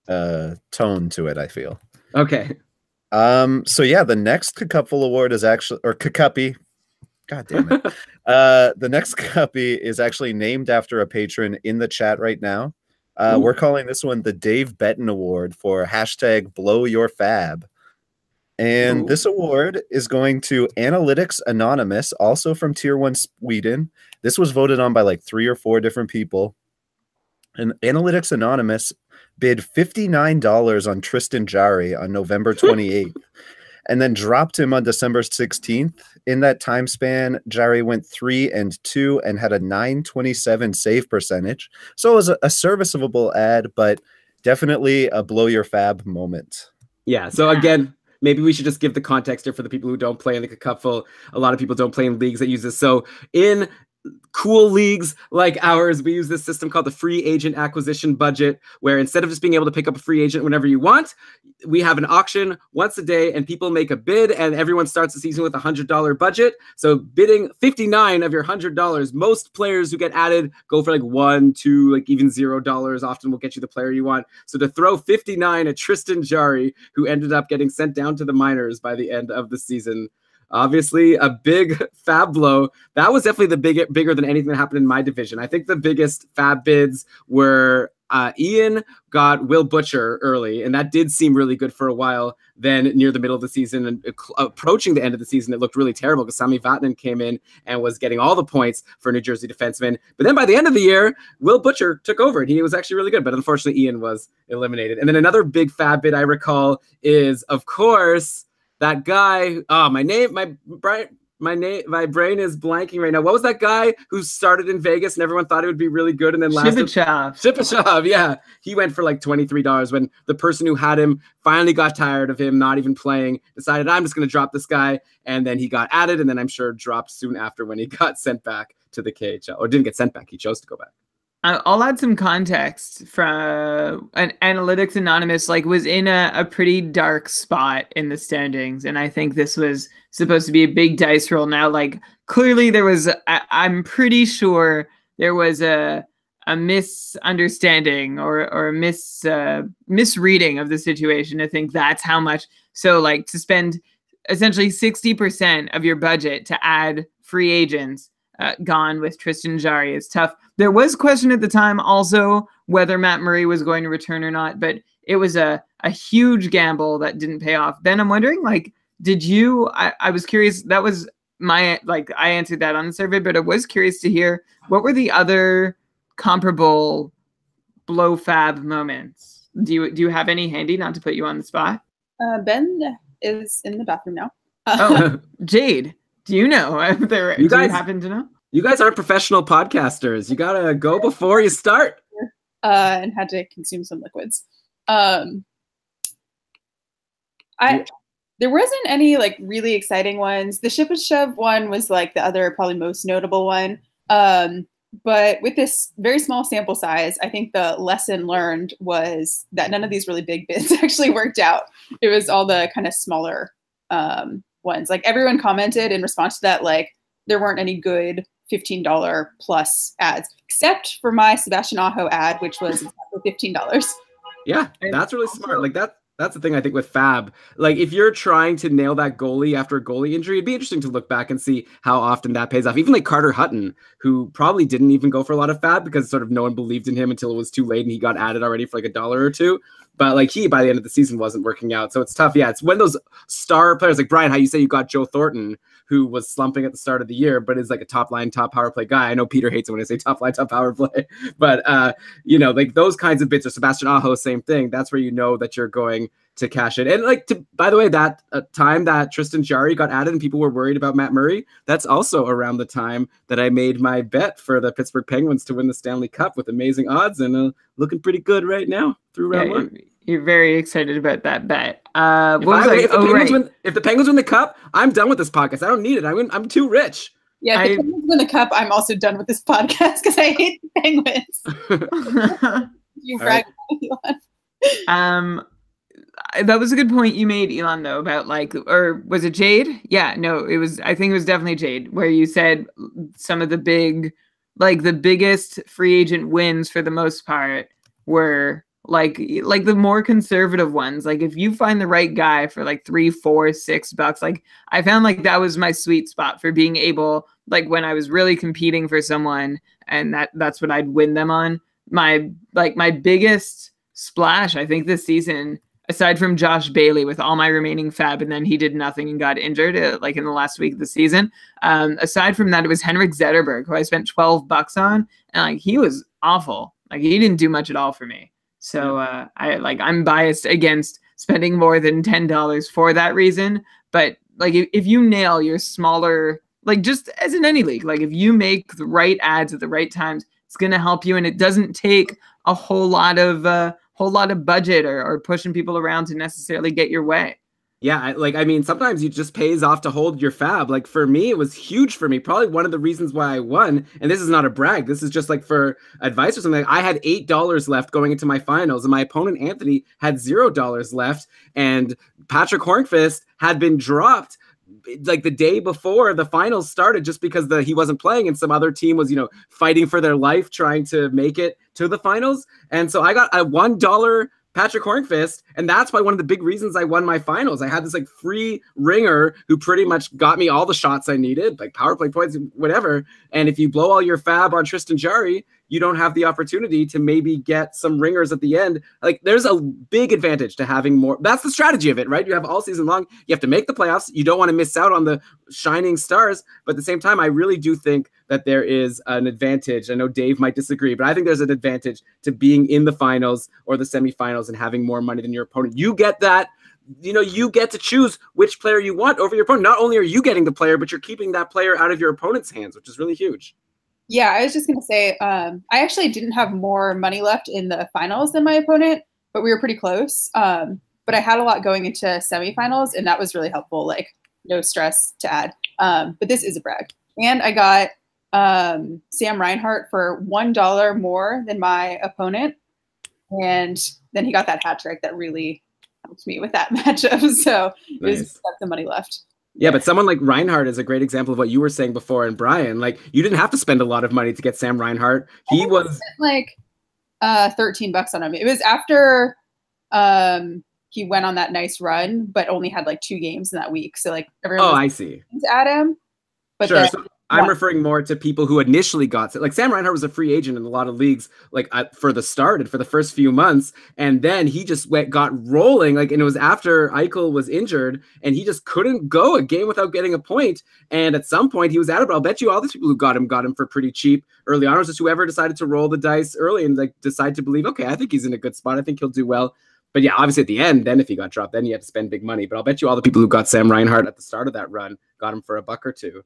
tone to it. I feel. Okay. So yeah, the next Cucupful award is actually Cucuppy. God damn it. The next Cuppy is actually named after a patron in the chat right now. We're calling this one the Dave Betton Award for #BlowYourFab. And this award is going to Analytics Anonymous, also from Tier 1 Sweden. This was voted on by like 3 or 4 different people. And Analytics Anonymous bid $59 on Tristan Jarry on November 28th and then dropped him on December 16th. In that time span, Jarry went 3-2 and had a .927 save percentage. So it was a serviceable ad, but definitely a blow your fab moment. Yeah, so again, maybe we should just give the context here for the people who don't play in the Cupful. A lot of people don't play in leagues that use this. So in cool leagues like ours, we use this system called the free agent acquisition budget, where instead of just being able to pick up a free agent whenever you want, we have an auction once a day and people make a bid and everyone starts the season with a $100 budget. So bidding 59 of your $100, most players who get added go for like $1, $2, like even $0 often will get you the player you want. So to throw 59 at Tristan Jarry, who ended up getting sent down to the minors by the end of the season, obviously a big fab blow. That was definitely the bigger than anything that happened in my division. I think the biggest fab bids were Ian got Will Butcher early, and that did seem really good for a while. Then near the middle of the season and approaching the end of the season, it looked really terrible because Sami Vatanen came in and was getting all the points for New Jersey defenseman. But then by the end of the year, Will Butcher took over, and he was actually really good. But unfortunately, Ian was eliminated. And then another big fab bid I recall is, of course, that guy. Oh, my brain is blanking right now. What was that guy who started in Vegas and everyone thought it would be really good and then lasted? Shipachyov, yeah. He went for like $23 when the person who had him finally got tired of him not even playing, decided I'm just going to drop this guy, and then he got added, and then I'm sure dropped soon after when he got sent back to the KHL, or didn't get sent back. He chose to go back. I'll add some context from an Analytics Anonymous, like was in a pretty dark spot in the standings. And I think this was supposed to be a big dice roll. Now, like clearly there was, I'm pretty sure there was a misunderstanding or a misreading of the situation. I think that's how much. So like to spend essentially 60% of your budget to add free agents gone with Tristan Jarry is tough. There was question at the time also whether Matt Murray was going to return or not, but it was a huge gamble that didn't pay off. Ben, I'm wondering, like, did you, I was curious, that was my, like, I answered that on the survey, but I was curious to hear what were the other comparable blow fab moments? Do you have any handy, not to put you on the spot? Ben is in the bathroom now. Oh, Jade. Do you know? Do you happen to know? You guys aren't professional podcasters. You gotta go before you start. And had to consume some liquids. There wasn't any like really exciting ones. The Shipachyov one was like the other probably most notable one. But with this very small sample size, I think the lesson learned was that none of these really big bids actually worked out. It was all the kind of smaller ones. Like everyone commented in response to that, like there weren't any good $15 plus ads, except for my Sebastian Aho ad, which was exactly $15. Yeah, that's really smart. Like that's the thing I think with Fab. Like if you're trying to nail that goalie after a goalie injury, it'd be interesting to look back and see how often that pays off. Even like Carter Hutton, who probably didn't even go for a lot of Fab because sort of no one believed in him until it was too late and he got added already for like $1 or $2. But like he, by the end of the season, wasn't working out. So it's tough. Yeah, it's when those star players like Brian, how you say you got Joe Thornton, who was slumping at the start of the year, but is like a top line, top power play guy. I know Peter hates it when I say top line, top power play, but you know, like those kinds of bits, or Sebastian Aho, same thing. That's where you know that you're going to cash it. And like, by the way, that time that Tristan Jarry got added and people were worried about Matt Murray, that's also around the time that I made my bet for the Pittsburgh Penguins to win the Stanley Cup with amazing odds, and looking pretty good right now through round one. You're very excited about that bet. If the Penguins win the Cup, I'm done with this podcast. I don't need it. I'm too rich. Yeah, if the Penguins win the Cup, I'm also done with this podcast because I hate the Penguins. You brag about Elon. That was a good point you made, Elon, though, about like, or was it Jade? Yeah, no, it was, I think it was definitely Jade, where you said some of the biggest free agent wins for the most part were like the more conservative ones. Like if you find the right guy for like $3, $4, $6, like I found like that was my sweet spot for being able, like when I was really competing for someone, and that's what I'd win them on. My biggest splash, I think, this season, aside from Josh Bailey with all my remaining Fab, and then he did nothing and got injured like in the last week of the season. Aside from that, it was Henrik Zetterberg, who I spent $12 on, and like he was awful. Like he didn't do much at all for me. So I'm biased against spending more than $10 for that reason. But like if you nail your smaller, like just as in any league, like if you make the right ads at the right times, it's going to help you, and it doesn't take a whole lot of budget or pushing people around to necessarily get your way. Yeah, I mean, sometimes it just pays off to hold your Fab. Like for me, it was huge for me. Probably one of the reasons why I won. And this is not a brag. This is just like for advice or something. I had $8 left going into my finals, and my opponent Anthony had $0 left. And Patrick Hornqvist had been dropped like the day before the finals started, just because he wasn't playing, and some other team was, fighting for their life trying to make it to the finals. And so I got a $1 Patrick Hornqvist, and that's why one of the big reasons I won my finals. I had this like free ringer who pretty much got me all the shots I needed, like power play points, whatever. And if you blow all your Fab on Tristan Jarry, you don't have the opportunity to maybe get some ringers at the end. Like there's a big advantage to having more. That's the strategy of it, right? You have all season long. You have to make the playoffs. You don't want to miss out on the shining stars. But at the same time, I really do think that there is an advantage. I know Dave might disagree, but I think there's an advantage to being in the finals or the semifinals and having more money than your opponent. You get that. You get to choose which player you want over your opponent. Not only are you getting the player, but you're keeping that player out of your opponent's hands, which is really huge. Yeah, I was just going to say, I actually didn't have more money left in the finals than my opponent, but we were pretty close. But I had a lot going into semifinals, and that was really helpful, like no stress to add. But this is a brag. And I got Sam Reinhart for $1 more than my opponent. And then he got that hat trick that really helped me with that matchup. So it was the money left. Yeah, but someone like Reinhardt is a great example of what you were saying before. And Brian, like you didn't have to spend a lot of money to get Sam Reinhart. He was like $13 on him. It was after he went on that nice run, but only had like 2 games in that week. So like everyone I see. At him. But sure. So I'm referring more to people who initially got it. Like Sam Reinhart was a free agent in a lot of leagues, like for the start and for the first few months. And then he just got rolling. Like, and it was after Eichel was injured and he just couldn't go a game without getting a point. And at some point he was out of it. I'll bet you all the people who got him for pretty cheap early on. It was just whoever decided to roll the dice early and like decide to believe, okay, I think he's in a good spot. I think he'll do well. But yeah, obviously at the end, then if he got dropped, then you had to spend big money. But I'll bet you all the people who got Sam Reinhart at the start of that run got him for $1 or $2.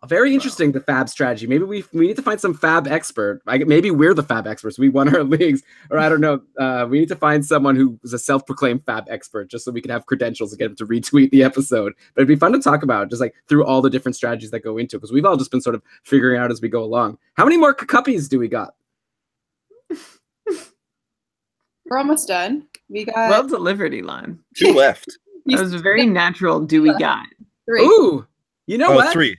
Very interesting, the Fab strategy. Maybe we need to find some Fab expert. Maybe we're the Fab experts. We won our leagues, or I don't know. We need to find someone who is a self-proclaimed Fab expert, just so we can have credentials and get him to retweet the episode. But it'd be fun to talk about, just like through all the different strategies that go into it, because we've all just been sort of figuring out as we go along. How many more cuppies do we got? We're almost done. We got well delivered, Elon. 2 left. That was a very natural. Do we got 3? Ooh, you know what? 3.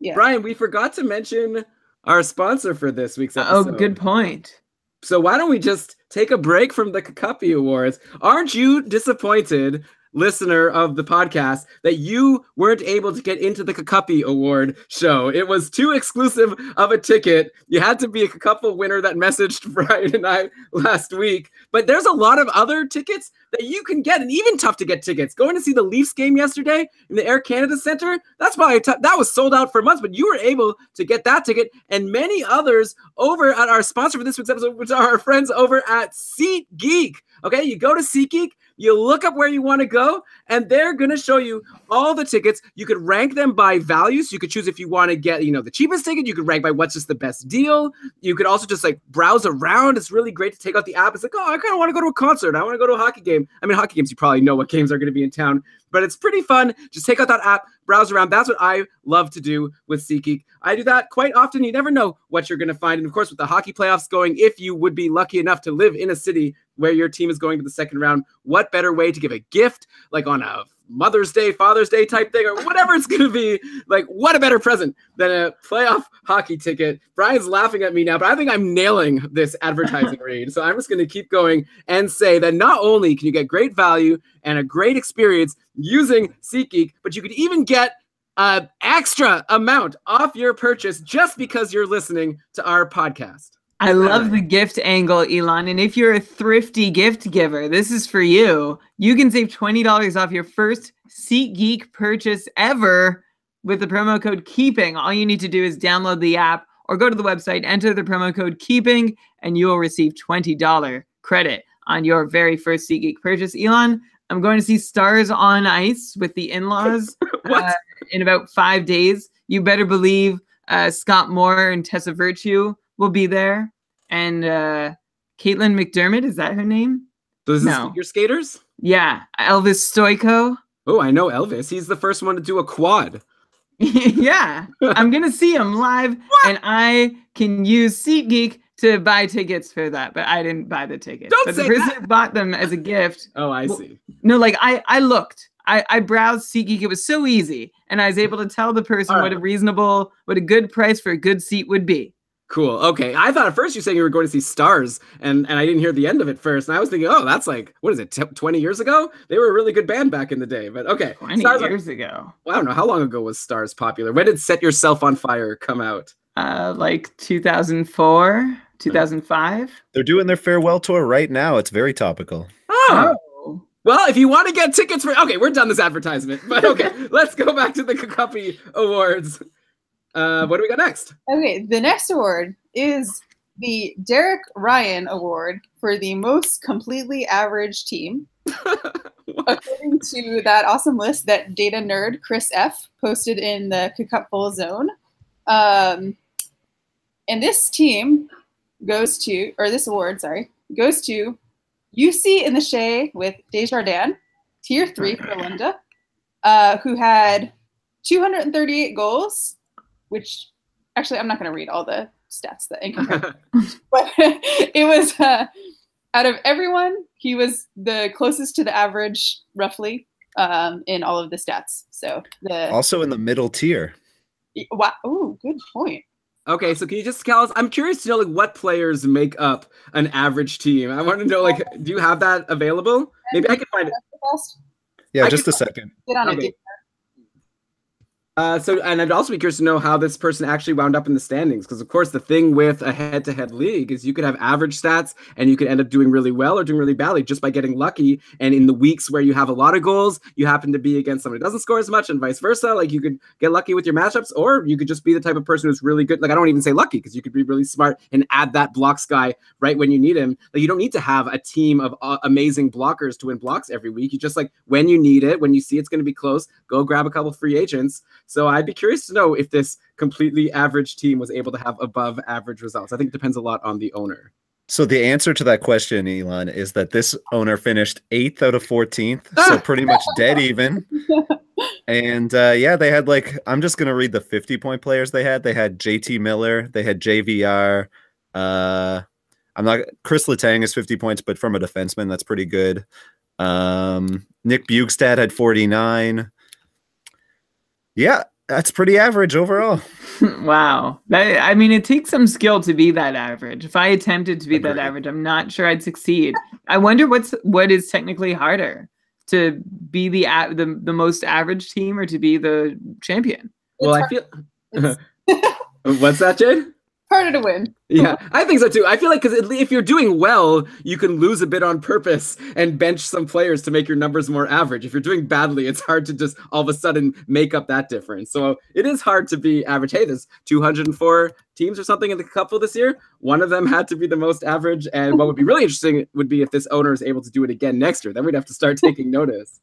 Yeah. Brian, we forgot to mention our sponsor for this week's episode. Oh, good point. So why don't we just take a break from the Kakapi Awards? Aren't you disappointed, listener of the podcast, that you weren't able to get into the Kakapi Award show? It was too exclusive of a ticket. You had to be a Kakapo winner that messaged Brian and I last week. But there's a lot of other tickets that you can get, and even tough to get tickets. Going to see the Leafs game yesterday in the Air Canada Centre, that's probably that was sold out for months, but you were able to get that ticket and many others over at our sponsor for this week's episode, which are our friends over at SeatGeek. Okay, you go to SeatGeek, you look up where you want to go, and they're going to show you all the tickets. You could rank them by value. So you could choose if you want to get, the cheapest ticket. You could rank by what's just the best deal. You could also just browse around. It's really great to take out the app. It's like, oh, I kind of want to go to a concert. I want to go to a hockey game. I mean, hockey games, you probably know what games are going to be in town, but it's pretty fun. Just take out that app, browse around. That's what I love to do with SeatGeek. I do that quite often. You never know what you're going to find. And of course, with the hockey playoffs going, if you would be lucky enough to live in a city where your team is going to the second round, what better way to give a gift, like on a Mother's Day, Father's Day type thing, or whatever it's going to be? Like, what a better present than a playoff hockey ticket? Brian's laughing at me now, but I think I'm nailing this advertising read. So I'm just going to keep going and say that not only can you get great value and a great experience using SeatGeek, but you could even get an extra amount off your purchase just because you're listening to our podcast. I love the gift angle, Elon. And if you're a thrifty gift giver, this is for you. You can save $20 off your first SeatGeek purchase ever with the promo code KEEPING. All you need to do is download the app or go to the website, enter the promo code KEEPING, and you will receive $20 credit on your very first SeatGeek purchase. Elon, I'm going to see Stars on Ice with the in-laws in about 5 days. You better believe Scott Moore and Tessa Virtue will be there, and Caitlin McDermott, is that her name? So this is figure skaters? Yeah, Elvis Stoico. Oh, I know Elvis. He's the first one to do a quad. Yeah, I'm gonna see him live, and I can use SeatGeek to buy tickets for that, but I didn't buy the tickets. Don't but say the person that. who bought them as a gift. Oh, I see. No, I looked. I browsed SeatGeek. It was so easy, and I was able to tell the person what a good price for a good seat would be. Cool. Okay. I thought at first you were saying you were going to see Stars, and I didn't hear the end of it first. And I was thinking, oh, that's what is it, 20 years ago? They were a really good band back in the day. But okay. 20 Stars years ago. Well, I don't know. How long ago was Stars popular? When did Set Yourself on Fire come out? Like 2004, 2005. They're doing their farewell tour right now. It's very topical. Oh. Well, if you want to get tickets for... Okay, we're done this advertisement. But okay, let's go back to the Kakapi Awards. What do we got next? Okay, the next award is the Derek Ryan Award for the most completely average team. According to that awesome list that data nerd Chris F. posted in the Cupful Zone. And this team goes to, or this award, goes to UC in the Shea with Desjardins, Tier 3 for Linda, who had 238 goals, which actually I'm not going to read all the stats that in comparison, but it was out of everyone, he was the closest to the average roughly in all of the stats. So also in the middle tier. Wow. Oh, good point. Okay, so can you just tell us? I'm curious to know what players make up an average team. I want to know do you have that available? Maybe I can find it. Yeah, just a second. Get on it. And I'd also be curious to know how this person actually wound up in the standings, because of course the thing with a head-to-head league is you could have average stats and you could end up doing really well or doing really badly just by getting lucky. And in the weeks where you have a lot of goals, you happen to be against someone who doesn't score as much, and vice versa. Like, you could get lucky with your matchups, or you could just be the type of person who's really good. Like, I don't even say lucky, because you could be really smart and add that blocks guy right when you need him. Like, you don't need to have a team of amazing blockers to win blocks every week. You just, like, when you need it, when you see it's going to be close, go grab a couple free agents. So I'd be curious to know if this completely average team was able to have above average results. I think it depends a lot on the owner. So the answer to that question, Elon, is that this owner finished 8th out of 14th, so pretty much dead even. And yeah, they had I'm just going to read the 50-point players they had. They had JT Miller, they had JVR. Chris Letang is 50 points, but from a defenseman, that's pretty good. Nick Bugstad had 49. Yeah. That's pretty average overall. Wow. I mean, it takes some skill to be that average. If I attempted to be that average, I'm not sure I'd succeed. I wonder what is technically harder, to be the most average team or to be the champion. Well, I feel. What's that, Jade? Harder to win. Yeah, I think so too. I feel like because if you're doing well, you can lose a bit on purpose and bench some players to make your numbers more average. If you're doing badly, it's hard to just all of a sudden make up that difference. So it is hard to be average. Hey, there's 204 teams or something in the couple this year. One of them had to be the most average. And what would be really interesting would be if this owner is able to do it again next year. Then we'd have to start taking notice.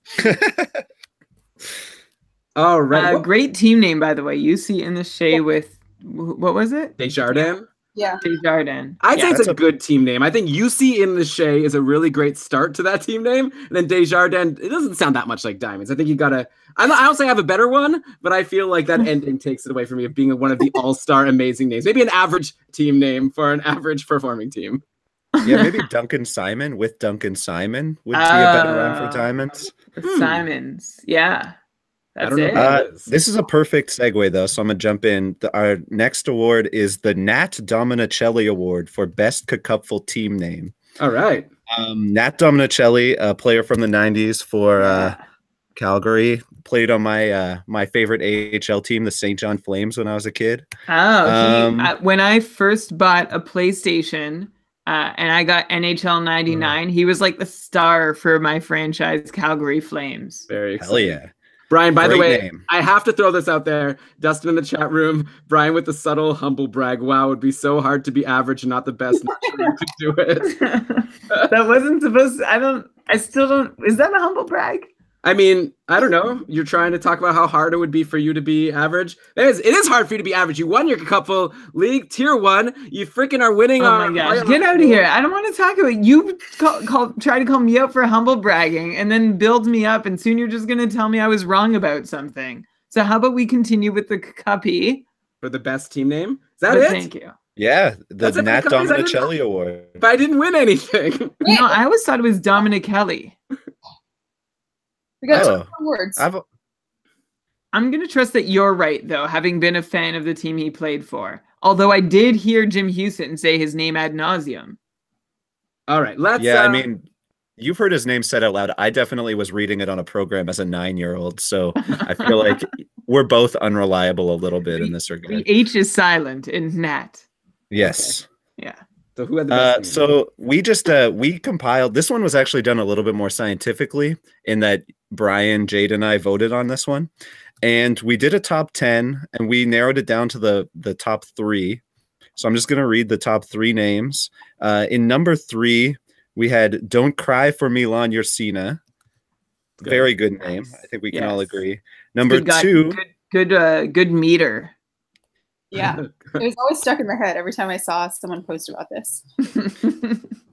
All right. Great team name, by the way. UC in the Shea with, what was it? Desjardins? Yeah. Desjardins. I'd say it's a good team name. I think UC in the Shea is a really great start to that team name. And then Desjardins, it doesn't sound that much like diamonds. I think you gotta, I don't say I have a better one, but I feel like that ending takes it away from me of being one of the all-star amazing names. Maybe an average team name for an average performing team. Yeah, maybe Duncan Simon with Duncan Simon would be a better one for diamonds. Simons, yeah. That's it. This is a perfect segue, though, so I'm going to jump in. Our next award is the Nat Dominicelli Award for Best Cupful Team Name. All right. Nat Dominicelli, a player from the 90s for Calgary, played on my favorite AHL team, the St. John Flames, when I was a kid. When I first bought a PlayStation and I got NHL 99, he was like the star for my franchise, Calgary Flames. Very exciting. Hell yeah. Brian, by the way, name. I have to throw this out there. Dustin in the chat room, Brian with the subtle humble brag. Wow, it would be so hard to be average and not the best. Not sure you could do it. That wasn't supposed to, I still don't, is that a humble brag? I mean, I don't know. You're trying to talk about how hard it would be for you to be average. It is hard for you to be average. You won your Cupful League Tier 1. You freaking are winning. Oh my gosh. Get out of here. I don't want to talk about it. You try to call me out for humble bragging and then build me up, and soon you're just going to tell me I was wrong about something. So how about we continue with the Cuppy? For the best team name? Is that it? Thank you. Yeah, the Nat Dominicelli Award. But I didn't win anything. No, I always thought it was Dominicelli. We got 2 awards. I'm going to trust that you're right, though, having been a fan of the team he played for. Although I did hear Jim Houston say his name ad nauseum. All right, let's... Yeah, I mean, you've heard his name said out loud. I definitely was reading it on a program as a 9-year-old, so I feel like we're both unreliable a little bit in this regard. The H is silent in Nat. Yes. Okay. Yeah. So who had the best so we just we compiled, this one was actually done a little bit more scientifically in that Brian, Jade, and I voted on this one, and we did a top 10 and we narrowed it down to the top 3. So I'm just going to read the top 3 names. In number 3, we had Don't Cry for Milan Ursina. Very good name. I think we can all agree. Number 2. Good meter. Yeah, it was always stuck in my head every time I saw someone post about this.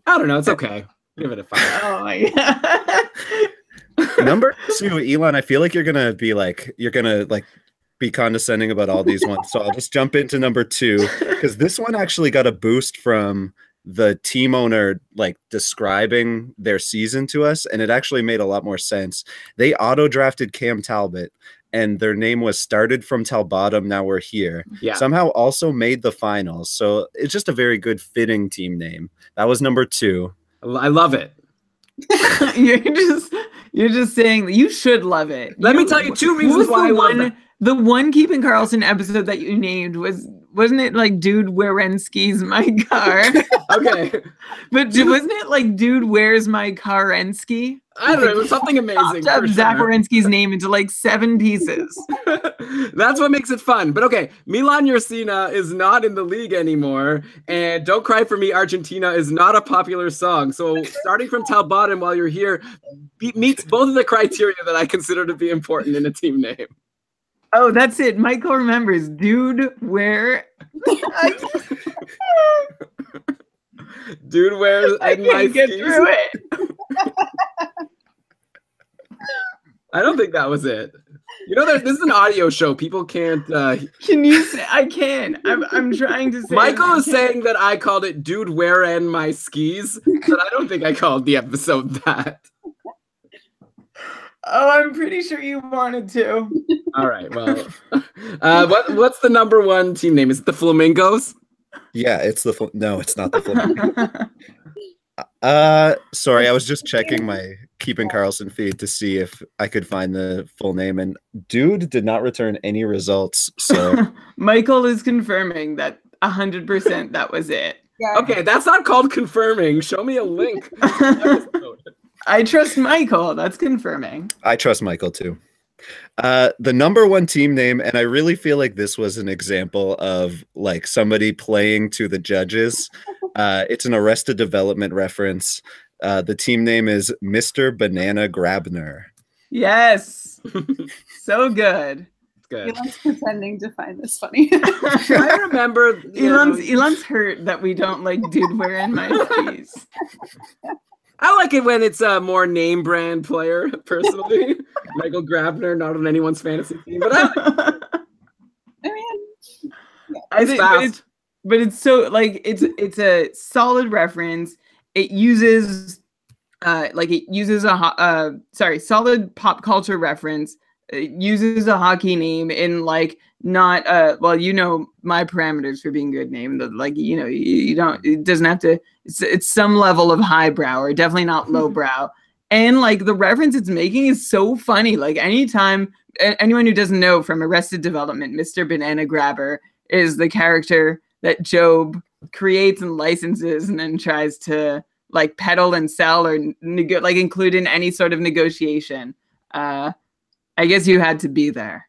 I don't know. It's okay. Give it a 5. Oh my god. Number 2, Elon. I feel like you're gonna be condescending about all these ones. So I'll just jump into number 2 because this one actually got a boost from the team owner like describing their season to us, and it actually made a lot more sense. They auto drafted Cam Talbot, and their name was Started from Talbottom, Now We're Here. Yeah. Somehow also made the finals. So it's just a very good fitting team name. That was number 2. I love it. You're just saying that you should love it. Let me tell you 2 reasons why I love it. The one Keeping Karlsson episode that you named wasn't it like Dude Werenski's My Car? Okay. But wasn't it like Dude Where's My Karensky? I don't know. It was something amazing. Zach Werenski's name into like 7 pieces. That's what makes it fun. But okay, Milan Ursina is not in the league anymore, and Don't Cry for Me Argentina is not a popular song. So starting from Talbottom while you're here meets both of the criteria that I consider to be important in a team name. Oh, that's it. Michael remembers. Dude, where? Dude, where's I can't get through it. I don't think that was it. You know, this is an audio show. People can't. Can you say? I can. I'm trying to say. Michael is saying that I called it "Dude, where and my skis," but I don't think I called the episode that. Oh, I'm pretty sure you wanted to. All right. Well, what's the number one team name? Is it the Flamingos? Yeah, it's the no, it's not the Flamingos. Sorry, I was just checking my Keeping Karlsson feed to see if I could find the full name, and dude did not return any results. So Michael is confirming that 100% that was it. Yeah. Okay, that's not called confirming. Show me a link. I trust Michael. That's confirming. I trust Michael too. The number one team name, and I really feel like this was an example of like somebody playing to the judges. It's an Arrested Development reference. The team name is Mr. Banana Grabner. Yes. So good. Good. Elon's pretending to find this funny. I remember Elon's hurt that we don't like dude wearing my skis. I like it when it's a more name brand player, personally. Michael Grabner, not on anyone's fantasy team, but I mean, I think, but it's so like it's a solid reference. It uses solid pop culture reference. It uses a hockey name in like not well, you know my parameters for being good name. Like you don't, it doesn't have to. It's some level of highbrow or definitely not lowbrow. And like the reference it's making is so funny. Like anytime anyone who doesn't know from Arrested Development, Mr. Banana Grabber is the character that Job creates and licenses and then tries to like peddle and sell or include in any sort of negotiation. I guess you had to be there.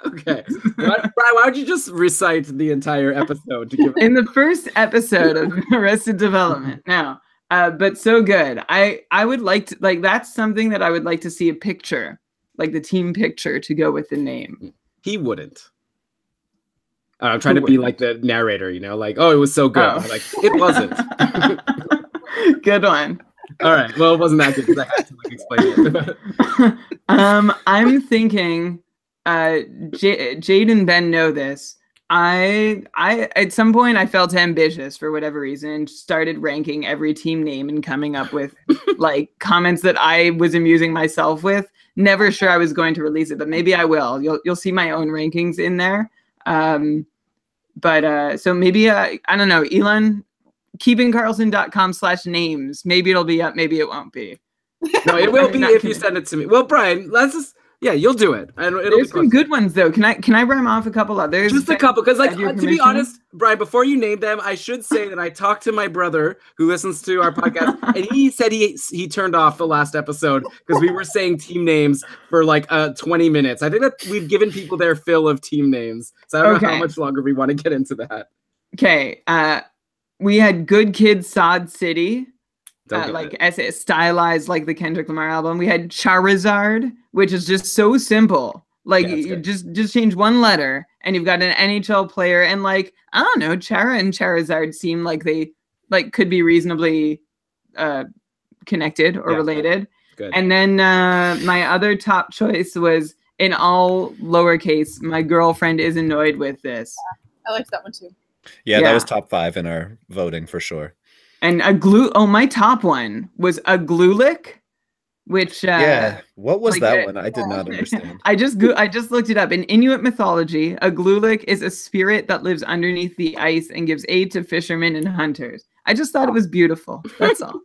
Okay. Why would you just recite the entire episode to give in the first episode of Arrested Development? No. But so good. I would like to, like, that's something that I would like to see a picture, like the team picture to go with the name. He wouldn't. I'm trying to be like the narrator, like, oh, it was so good. Oh. Like, it wasn't. Good one. All right. Well, it wasn't that good because I had to explain it. I'm thinking, Jade and Ben know this. I at some point I felt ambitious for whatever reason and started ranking every team name and coming up with like comments that I was amusing myself with. Never sure I was going to release it, but maybe I will. You'll see my own rankings in there. So maybe I don't know, Elon, keepingkarlsson.com/names. Maybe it'll be up, maybe it won't be. No, it will be if you send it to me. Well, Brian, you'll do it. And there's some good ones though. Can I rhyme off a couple others? Just a couple, because like to be honest, Brian, before you name them, I should say that I talked to my brother who listens to our podcast, and he said he turned off the last episode because we were saying team names for like 20 minutes. I think that we've given people their fill of team names, so I don't know how much longer we want to get into that. Okay, we had Good Kid, Sod City. Stylized like the Kendrick Lamar album. We had Charizard, which is just so simple. Like you just change one letter and you've got an NHL player, and like, I don't know, Chara and Charizard seem like they like could be reasonably connected or related. Good. And then my other top choice was in all lowercase, my girlfriend is annoyed with this. I liked that one too. Yeah, that was top 5 in our voting for sure. And my top one was a glulick, which what was that one? I did not understand. I just looked it up. In Inuit mythology, a glulick is a spirit that lives underneath the ice and gives aid to fishermen and hunters. I just thought it was beautiful. That's all.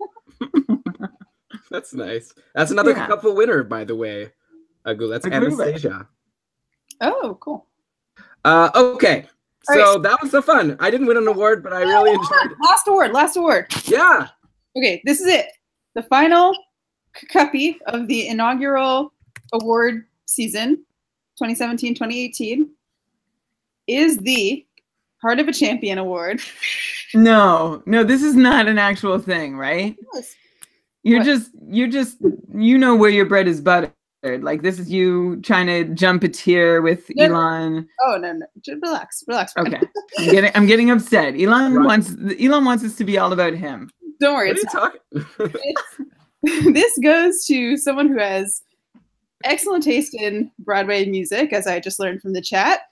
That's nice. That's another couple winner, by the way. That's Anastasia. Oh, cool. Okay. So that was so fun. I didn't win an award, but I really enjoyed it. Last award. Yeah. Okay, this is it. The final copy of the inaugural award season, 2017-2018, is the Heart of a Champion Award. No, this is not an actual thing, right? Yes. You're just you know where your bread is buttered. Like, this is you trying to jump a tier with Elon. Oh no! Just relax. Okay, I'm getting upset. Elon wants this to be all about him. Don't worry. What are you talking? This goes to someone who has excellent taste in Broadway music, as I just learned from the chat.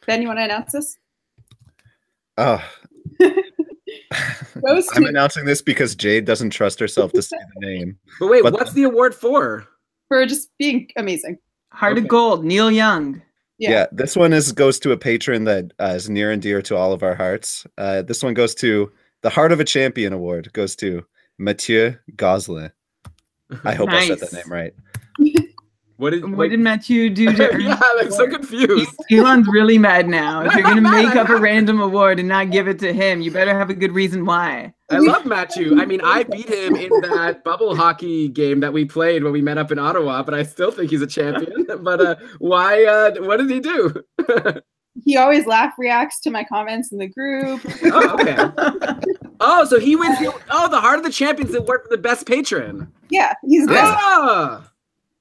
Ben, you want to announce this? Oh. I'm announcing this because Jade doesn't trust herself to say the name. But wait, what's the award for? for just being amazing. Heart of Gold, Neil Young. Yeah, this one goes to a patron that is near and dear to all of our hearts. This one goes to the Heart of a Champion award. Goes to Mathieu Gosselin. I hope I said that name right. What did Mathieu do to Yeah, I'm so confused. Elon's really mad now. If you're going to make up a random award and not give it to him, you better have a good reason why. I love Mathieu. I mean, I beat him in that bubble hockey game that we played when we met up in Ottawa, but I still think he's a champion. But why? What did he do? He always reacts to my comments in the group. Oh, okay. Oh, so he wins the Heart of the Champions award for the best patron. Yeah, he's good. Ah!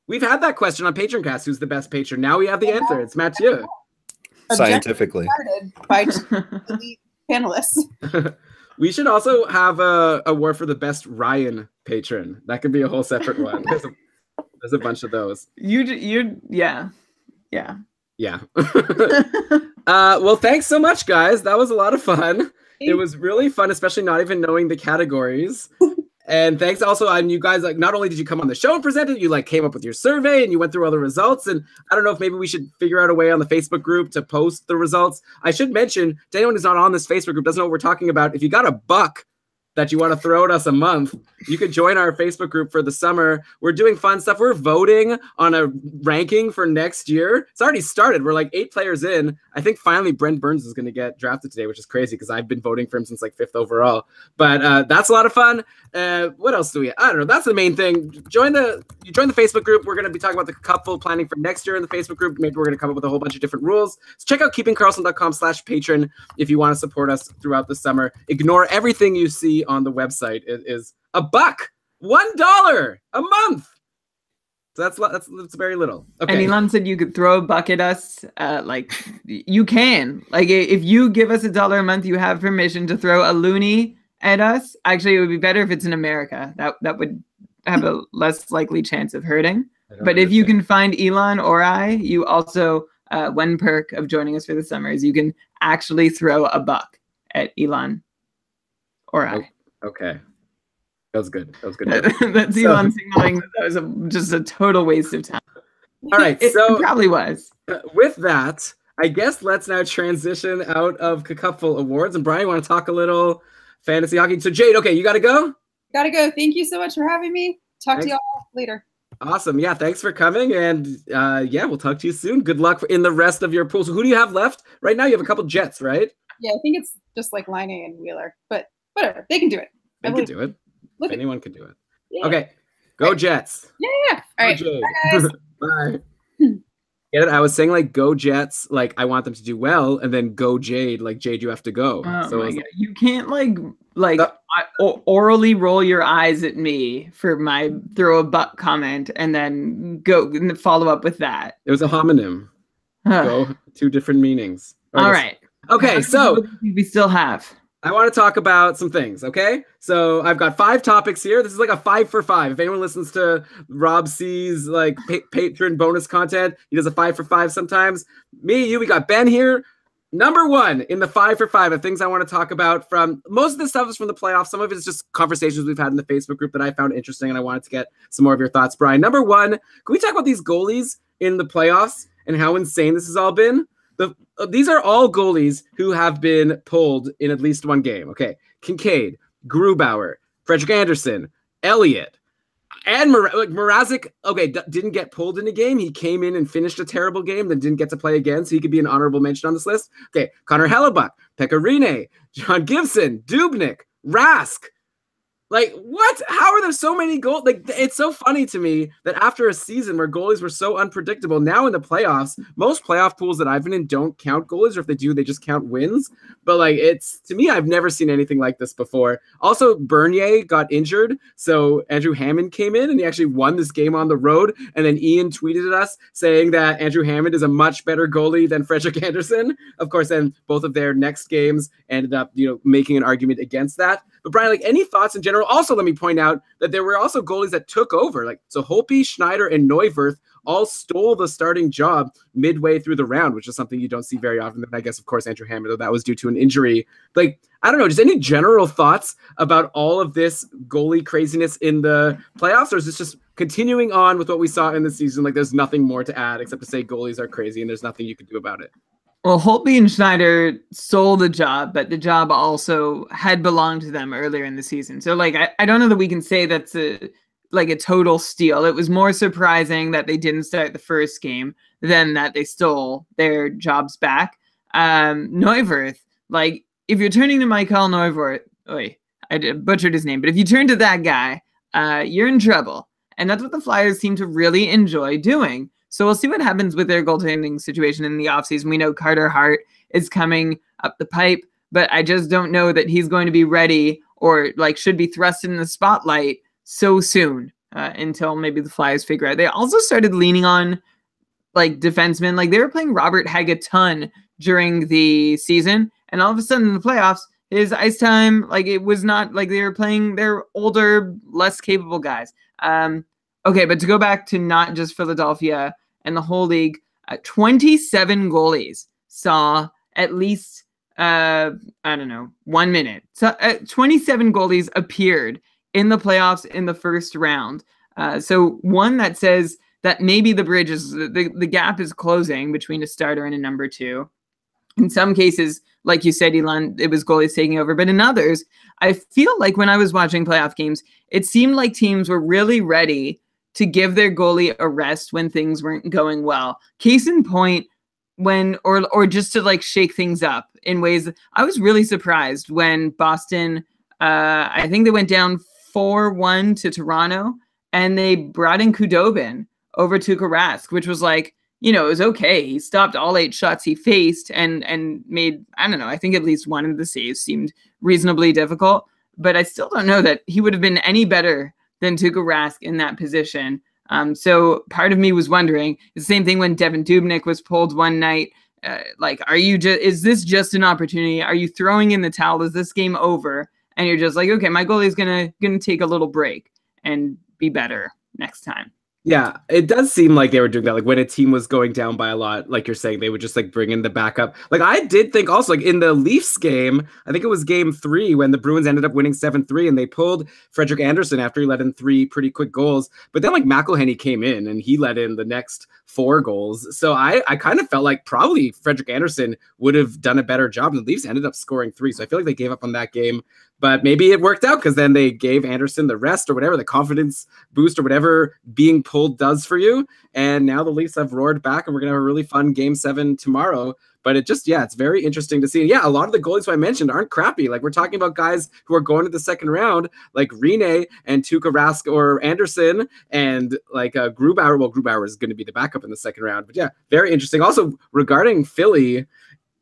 We've had that question on PatronCast. Who's the best patron? Now we have the answer. It's Mathieu. Scientifically. By elite panelists. We should also have a award for the best Ryan patron. That could be a whole separate one. There's a bunch of those. Yeah. Well, thanks so much, guys. That was a lot of fun. It was really fun, especially not even knowing the categories. And thanks also, you guys, like, not only did you come on the show and present it, you like came up with your survey and you went through all the results. And I don't know if maybe we should figure out a way on the Facebook group to post the results. I should mention to anyone who's not on this Facebook group, doesn't know what we're talking about. If you got $1 that you want to throw at us a month, you could join our Facebook group for the summer. We're doing fun stuff. We're voting on a ranking for next year. It's already started. We're like 8 players in. I think finally Brent Burns is going to get drafted today, which is crazy because I've been voting for him since like 5th overall. But that's a lot of fun. What else do we? I don't know. That's the main thing. Join the Facebook group. We're going to be talking about the couple planning for next year in the Facebook group. Maybe we're going to come up with a whole bunch of different rules. So check out keepingkarlsson.com/patron if you want to support us throughout the summer. Ignore everything you see on the website. It is $1, $1 a month. So that's very little. Okay. And Elon said you could throw $1 at us. Like you can. Like if you give us $1 a month, you have permission to throw a loony at us. Actually, it would be better if it's in America. That would have a less likely chance of hurting. But if you can find Elon or I, you also one perk of joining us for the summer is you can actually throw $1 at Elon or I. Okay. That was good. That's Elon signaling that was just a total waste of time. All right. It probably was. With that, I guess let's now transition out of Cupful Awards. And Brian, you want to talk a little fantasy hockey? So Jade, okay, you got to go? Got to go. Thank you so much for having me. Talk to y'all later. Awesome. Yeah, thanks for coming. And yeah, we'll talk to you soon. Good luck in the rest of your pool. So who do you have left? Right now you have a couple Jets, right? Yeah, I think it's just like Line A and Wheeler. But whatever. They can do it. They can do it. Anyone can do it. Yeah. Okay. Go Jets. Yeah. All right. Jade. Bye, guys. Bye. Get it? I was saying like go Jets, like I want them to do well, and then go Jade, like Jade, you have to go. Oh so my God. You can't orally roll your eyes at me for my throw $1 comment and then go and follow up with that. It was a homonym. Go, 2 different meanings. All right. Okay, so we still have. I want to talk about some things, okay? So I've got 5 topics here. This is like a 5 for 5. If anyone listens to Rob C's like patron bonus content, he does a 5 for 5 sometimes. Me, you, we got Ben here. Number 1 in the 5 for 5 of things I want to talk about from most of this stuff is from the playoffs. Some of it is just conversations we've had in the Facebook group that I found interesting and I wanted to get some more of your thoughts. Brian, number 1, can we talk about these goalies in the playoffs and how insane this has all been? These are all goalies who have been pulled in at least one game. Okay, Kincaid, Grubauer, Frederick Anderson, Elliott, and Mrazek. Okay, didn't get pulled in a game. He came in and finished a terrible game, then didn't get to play again, so he could be an honorable mention on this list. Okay, Connor Hellebuck, Pekka Rinne, John Gibson, Dubnyk, Rask. Like, what? How are there so many goals? Like, it's so funny to me that after a season where goalies were so unpredictable, now in the playoffs, most playoff pools that I've been in don't count goalies, or if they do, they just count wins. But, like, to me, I've never seen anything like this before. Also, Bernier got injured, so Andrew Hammond came in, and he actually won this game on the road. And then Ian tweeted at us saying that Andrew Hammond is a much better goalie than Frederick Anderson. Of course, then both of their next games ended up, making an argument against that. But Brian, like, any thoughts in general? Also, let me point out that there were also goalies that took over. Like, so Holpe, Schneider, and Neuwirth all stole the starting job midway through the round, which is something you don't see very often. And I guess, of course, Andrew Hammond, though that was due to an injury. Like, I don't know, just any general thoughts about all of this goalie craziness in the playoffs? Or is this just continuing on with what we saw in the season, like there's nothing more to add except to say goalies are crazy and there's nothing you can do about it. Well, Holtby and Schneider stole the job, but the job also had belonged to them earlier in the season. So, like, I don't know that we can say that's a total steal. It was more surprising that they didn't start the first game than that they stole their jobs back. Neuwirth, like, if you're turning to Michael Neuwirth, I butchered his name, but if you turn to that guy, you're in trouble. And that's what the Flyers seem to really enjoy doing. So we'll see what happens with their goaltending situation in the offseason. We know Carter Hart is coming up the pipe, but I just don't know that he's going to be ready or like should be thrust in the spotlight so soon until maybe the Flyers figure out. They also started leaning on like defensemen. Like they were playing Robert Hagg a ton during the season, and all of a sudden in the playoffs, his ice time, like it was not like they were playing their older, less capable guys. Okay, but to go back to not just Philadelphia and the whole league, 27 goalies saw at least, 1 minute. So 27 goalies appeared in the playoffs in the first round. So one that says that maybe the bridge is, the gap is closing between a starter and a number two. In some cases, like you said, Elon, it was goalies taking over. But in others, I feel like when I was watching playoff games, it seemed like teams were really ready to give their goalie a rest when things weren't going well. Case in point, when or just to like shake things up in ways. I was really surprised when Boston, I think they went down 4-1 to Toronto, and they brought in Khudobin over to Rask, which was like, it was okay. He stopped all 8 shots he faced and made, I think at least one of the saves seemed reasonably difficult. But I still don't know that he would have been any better than Tuukka Rask in that position. So part of me was wondering, the same thing when Devin Dubnyk was pulled one night. Is this just an opportunity? Are you throwing in the towel? Is this game over? And you're just like, okay, my goalie's gonna take a little break and be better next time. Yeah, it does seem like they were doing that. Like when a team was going down by a lot, like you're saying, they would just like bring in the backup. Like I did think also like in the Leafs game, I think it was game 3 when the Bruins ended up winning 7-3 and they pulled Frederik Andersen after he let in 3 pretty quick goals. But then like McElhinney came in and he let in the next 4 goals. So I kind of felt like probably Frederik Andersen would have done a better job. The Leafs ended up scoring 3. So I feel like they gave up on that game. But maybe it worked out because then they gave Anderson the rest or whatever, the confidence boost or whatever being pulled does for you. And now the Leafs have roared back and we're going to have a really fun game 7 tomorrow. But it's very interesting to see. And yeah, a lot of the goalies who I mentioned aren't crappy. Like we're talking about guys who are going to the second round, like Rinne and Tuukka Rask or Anderson and like Grubauer. Well, Grubauer is going to be the backup in the second round. But yeah, very interesting. Also regarding Philly,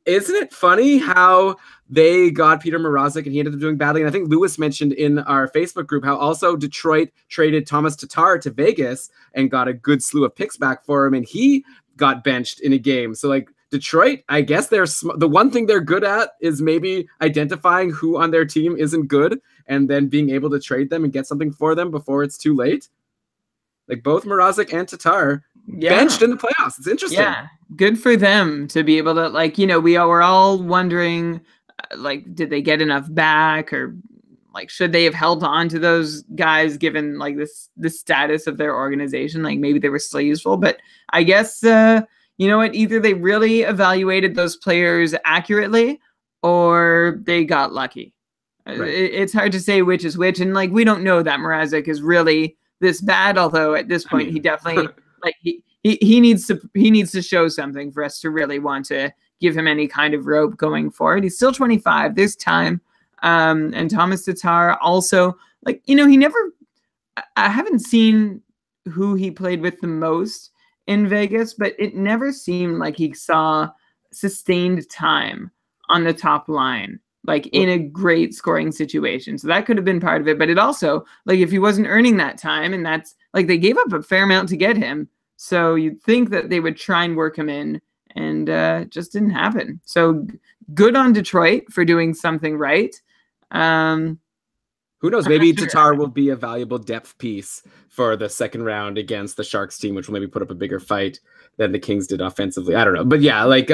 isn't it funny how they got Peter Mrazek and he ended up doing badly? And I think Lewis mentioned in our Facebook group how also Detroit traded Thomas Tatar to Vegas and got a good slew of picks back for him, and he got benched in a game. So like Detroit, I guess the one thing they're good at is maybe identifying who on their team isn't good and then being able to trade them and get something for them before it's too late. Like both Mrazek and Tatar benched in the playoffs. It's interesting. Yeah, good for them to be able to, like, we were all wondering, like, did they get enough back, or like should they have held on to those guys given like the status of their organization? Like maybe they were still useful, but I guess you know what? Either they really evaluated those players accurately, or they got lucky. Right. It's hard to say which is which, and like we don't know that Mrazek is really this bad, although at this point he definitely like he needs to show something for us to really want to give him any kind of rope going forward. He's still 25 this time. And Thomas Tatar also, like, he never, I haven't seen who he played with the most in Vegas, but it never seemed like he saw sustained time on the top line, like in a great scoring situation. So that could have been part of it. But it also, like, if he wasn't earning that time, and that's like they gave up a fair amount to get him. So you'd think that they would try and work him in, and just didn't happen. So good on Detroit for doing something right. Who knows? Maybe Tatar will be a valuable depth piece for the second round against the Sharks team, which will maybe put up a bigger fight than the Kings did offensively. I don't know. But yeah, like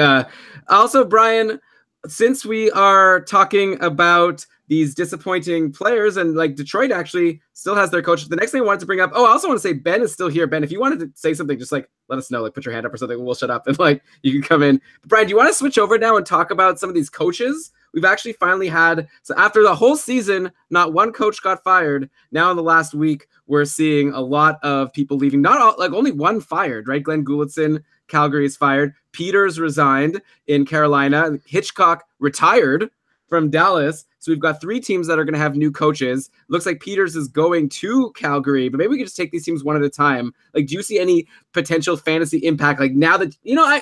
also, Brian, since we are talking about these disappointing players, and like Detroit actually still has their coach. The next thing I wanted to bring up, I also want to say Ben is still here. Ben, if you wanted to say something, just like let us know, like put your hand up or something, we'll shut up and like you can come in. But Brian, do you want to switch over now and talk about some of these coaches? We've actually finally had, so after the whole season, not one coach got fired. Now in the last week, we're seeing a lot of people leaving. Not all, like only one fired, right? Glenn Gulitson, Calgary is fired. Peters resigned in Carolina. Hitchcock retired from Dallas. So we've got 3 teams that are going to have new coaches. Looks like Peters is going to Calgary, but maybe we could just take these teams one at a time. Like, do you see any potential fantasy impact? Like now that,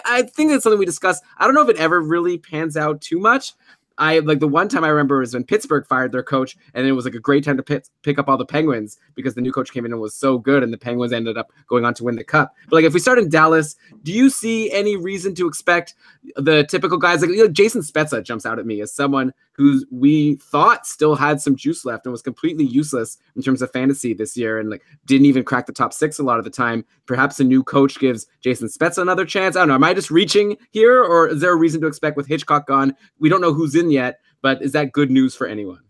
I think that's something we discussed. I don't know if it ever really pans out too much. I like the one time I remember was when Pittsburgh fired their coach, and it was like a great time to pick up all the Penguins because the new coach came in and was so good, and the Penguins ended up going on to win the cup. But like if we start in Dallas, do you see any reason to expect the typical guys like Jason Spezza jumps out at me as someone who we thought still had some juice left and was completely useless in terms of fantasy this year and like didn't even crack the top 6 a lot of the time. Perhaps a new coach gives Jason Spezza another chance. I don't know. Am I just reaching here, or is there a reason to expect with Hitchcock gone? We don't know who's in yet, but is that good news for anyone?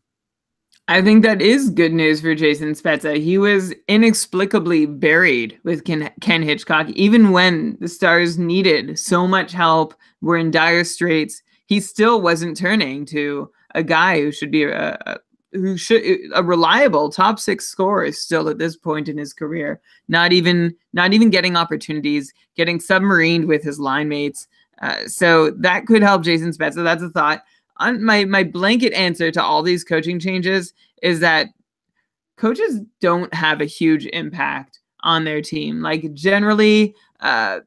I think that is good news for Jason Spezza. He was inexplicably buried with Ken Hitchcock, even when the Stars needed so much help, were in dire straits. He still wasn't turning to a guy who should be a reliable top 6 scorer still at this point in his career. Not even getting opportunities, getting submarined with his line mates. So that could help Jason Spezza. That's a thought. My blanket answer to all these coaching changes is that coaches don't have a huge impact on their team. Like generally, an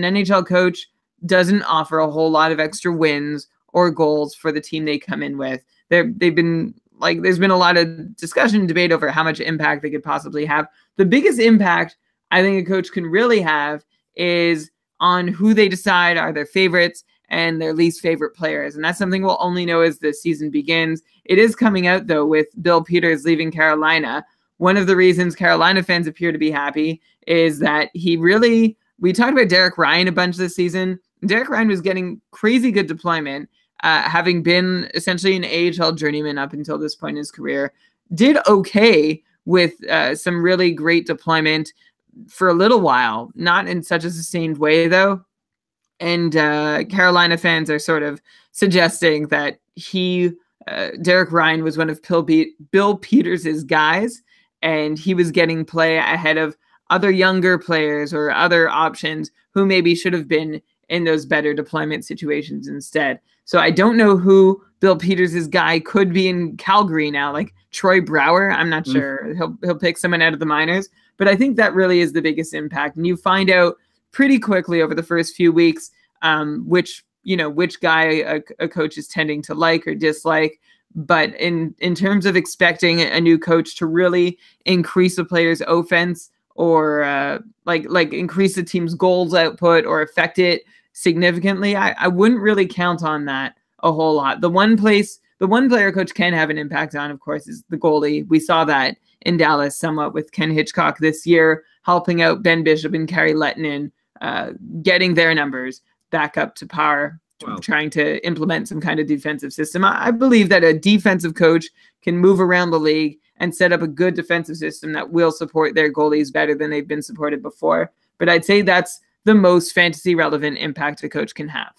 NHL coach doesn't offer a whole lot of extra wins or goals for the team they come in with. There's been a lot of discussion and debate over how much impact they could possibly have. The biggest impact I think a coach can really have is on who they decide are their favorites and their least favorite players. And that's something we'll only know as the season begins. It is coming out, though, with Bill Peters leaving Carolina. One of the reasons Carolina fans appear to be happy is that we talked about Derek Ryan a bunch this season. Derek Ryan was getting crazy good deployment, having been essentially an AHL journeyman up until this point in his career. Did okay with some really great deployment for a little while, not in such a sustained way, though. And Carolina fans are sort of suggesting that Derek Ryan was one of Bill Peters' guys, and he was getting play ahead of other younger players or other options who maybe should have been in those better deployment situations instead. So I don't know who Bill Peters' guy could be in Calgary now, like Troy Brouwer. I'm not sure. He'll pick someone out of the minors, but I think that really is the biggest impact. And you find out pretty quickly over the first few weeks which guy a coach is tending to like or dislike. But in terms of expecting a new coach to really increase a player's offense or like increase the team's goals output or affect it significantly, I wouldn't really count on that a whole lot. The one player a coach can have an impact on, of course, is the goalie. We saw that in Dallas somewhat with Ken Hitchcock this year, helping out Ben Bishop and Kari Lehtinen, getting their numbers back up to par, trying to implement some kind of defensive system. I believe that a defensive coach can move around the league and set up a good defensive system that will support their goalies better than they've been supported before. But I'd say that's the most fantasy relevant impact a coach can have.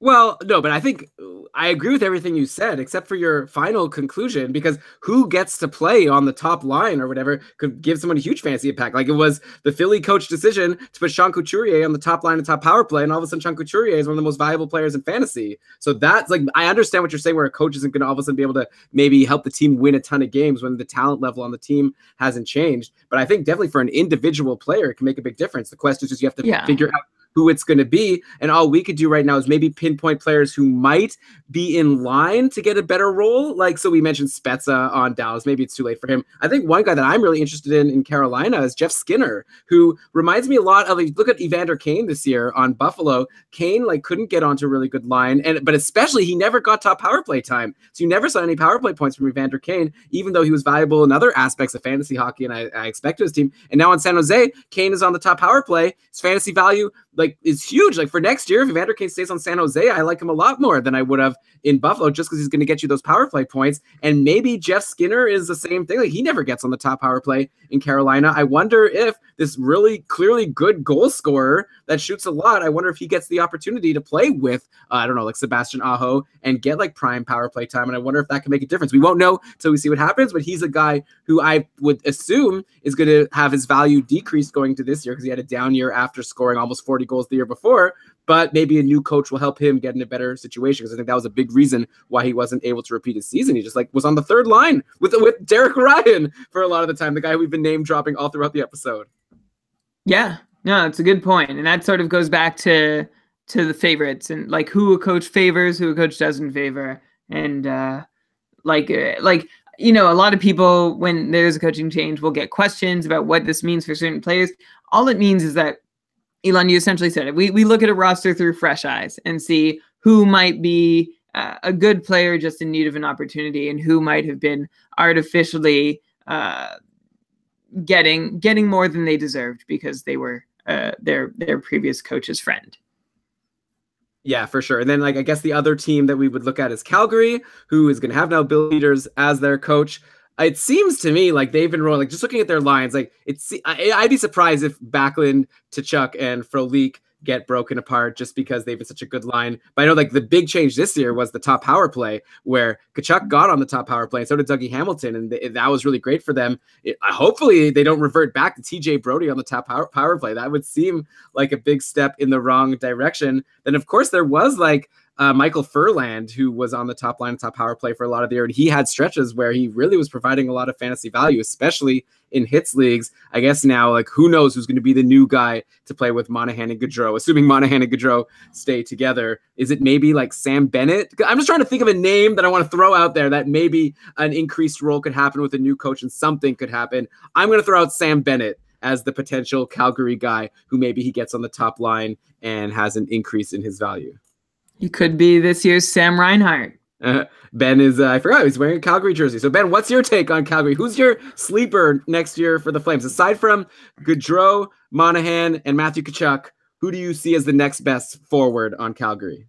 Well, no, but I think I agree with everything you said, except for your final conclusion, because who gets to play on the top line or whatever could give someone a huge fantasy impact. Like it was the Philly coach decision to put Sean Couturier on the top line and top power play, and all of a sudden Sean Couturier is one of the most valuable players in fantasy. So that's like, I understand what you're saying, where a coach isn't going to all of a sudden be able to maybe help the team win a ton of games when the talent level on the team hasn't changed. But I think definitely for an individual player, it can make a big difference. The question is just you have to figure out who it's going to be. And all we could do right now is maybe pinpoint players who might be in line to get a better role. Like, so we mentioned Spezza on Dallas. Maybe it's too late for him. I think one guy that I'm really interested in Carolina is Jeff Skinner, who reminds me a lot of, look at Evander Kane this year on Buffalo. Kane couldn't get onto a really good line, but especially he never got top power play time. So you never saw any power play points from Evander Kane, even though he was valuable in other aspects of fantasy hockey, and I expected his team. And now in San Jose, Kane is on the top power play. His fantasy value like is huge. Like for next year, if Evander Kane stays on San Jose, I like him a lot more than I would have in Buffalo, just because he's going to get you those power play points. And maybe Jeff Skinner is the same thing. Like he never gets on the top power play in Carolina. I wonder if this really clearly good goal scorer that shoots a lot, I wonder if he gets the opportunity to play with, I don't know, like Sebastian Aho and get like prime power play time. And I wonder if that can make a difference. We won't know until we see what happens, but he's a guy who I would assume is going to have his value decreased going to this year because he had a down year after scoring almost 40 goals the year before. But maybe a new coach will help him get in a better situation, because I think that was a big reason why he wasn't able to repeat his season. He just like was on the third line with Derek Ryan for a lot of the time, the guy we've been name dropping all throughout the episode. Yeah, no, it's a good point. And that sort of goes back to the favorites and like who a coach favors, who a coach doesn't favor. And like, you know, a lot of people, when there's a coaching change, will get questions about what this means for certain players. All it means is that, Elon, you essentially said it. We look at a roster through fresh eyes and see who might be a good player just in need of an opportunity and who might have been artificially getting more than they deserved because they were their previous coach's friend. Yeah, for sure. And then, like, I guess the other team that we would look at is Calgary, who is going to have now Bill Peters as their coach. It seems to me like they've been rolling, like just looking at their lines, like I'd be surprised if Backlund, Tkachuk, and Frolik get broken apart just because they've been such a good line. But I know like the big change this year was the top power play, where Tkachuk got on the top power play and so did Dougie Hamilton, and that was really great for them. Hopefully they don't revert back to TJ Brody on the top power play. That would seem like a big step in the wrong direction. Then of course there was like Michael Furland, who was on the top line, top power play for a lot of the year, and he had stretches where he really was providing a lot of fantasy value, especially in hits leagues. I guess now, like, who knows who's going to be the new guy to play with Monahan and Gaudreau, assuming Monahan and Gaudreau stay together. Is it maybe like Sam Bennett? I'm just trying to think of a name that I want to throw out there that maybe an increased role could happen with a new coach and something could happen. I'm going to throw out Sam Bennett as the potential Calgary guy who maybe he gets on the top line and has an increase in his value. He could be this year's Sam Reinhart. Ben is, I forgot, he's wearing a Calgary jersey. So, Ben, what's your take on Calgary? Who's your sleeper next year for the Flames? Aside from Gaudreau, Monahan, and Matthew Tkachuk, who do you see as the next best forward on Calgary?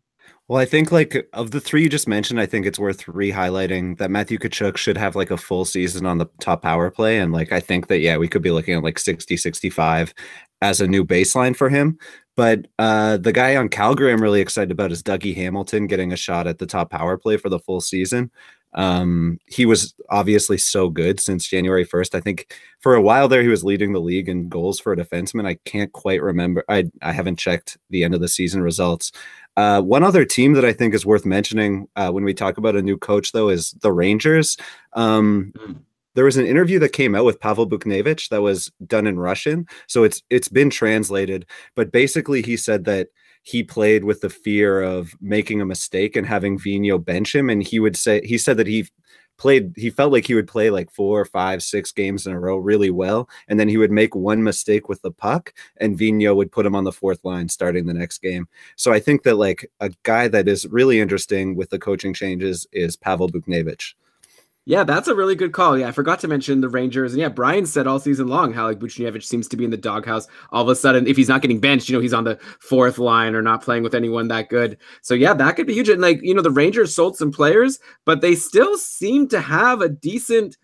Well, I think like of the three you just mentioned, I think it's worth re-highlighting that Matthew Tkachuk should have like a full season on the top power play. And like, I think that, yeah, we could be looking at like 60, 65 as a new baseline for him. But the guy on Calgary I'm really excited about is Dougie Hamilton getting a shot at the top power play for the full season. He was obviously so good since January 1st. I think for a while there, he was leading the league in goals for a defenseman. I can't quite remember. I haven't checked the end of the season results. One other team that I think is worth mentioning when we talk about a new coach, though, is the Rangers. There was an interview that came out with Pavel Buchnevich that was done in Russian. So it's been translated. But basically, he said that he played with the fear of making a mistake and having Vigneault bench him. And he said that he felt like he would play like 4, 5, 6 games in a row really well. And then he would make one mistake with the puck and Vigneault would put him on the fourth line starting the next game. So I think that like a guy that is really interesting with the coaching changes is Pavel Buchnevich. Yeah, that's a really good call. Yeah, I forgot to mention the Rangers. And yeah, Brian said all season long how like Buchnevich seems to be in the doghouse. All of a sudden, if he's not getting benched, he's on the fourth line or not playing with anyone that good. So yeah, that could be huge. And like, the Rangers sold some players, but they still seem to have a decent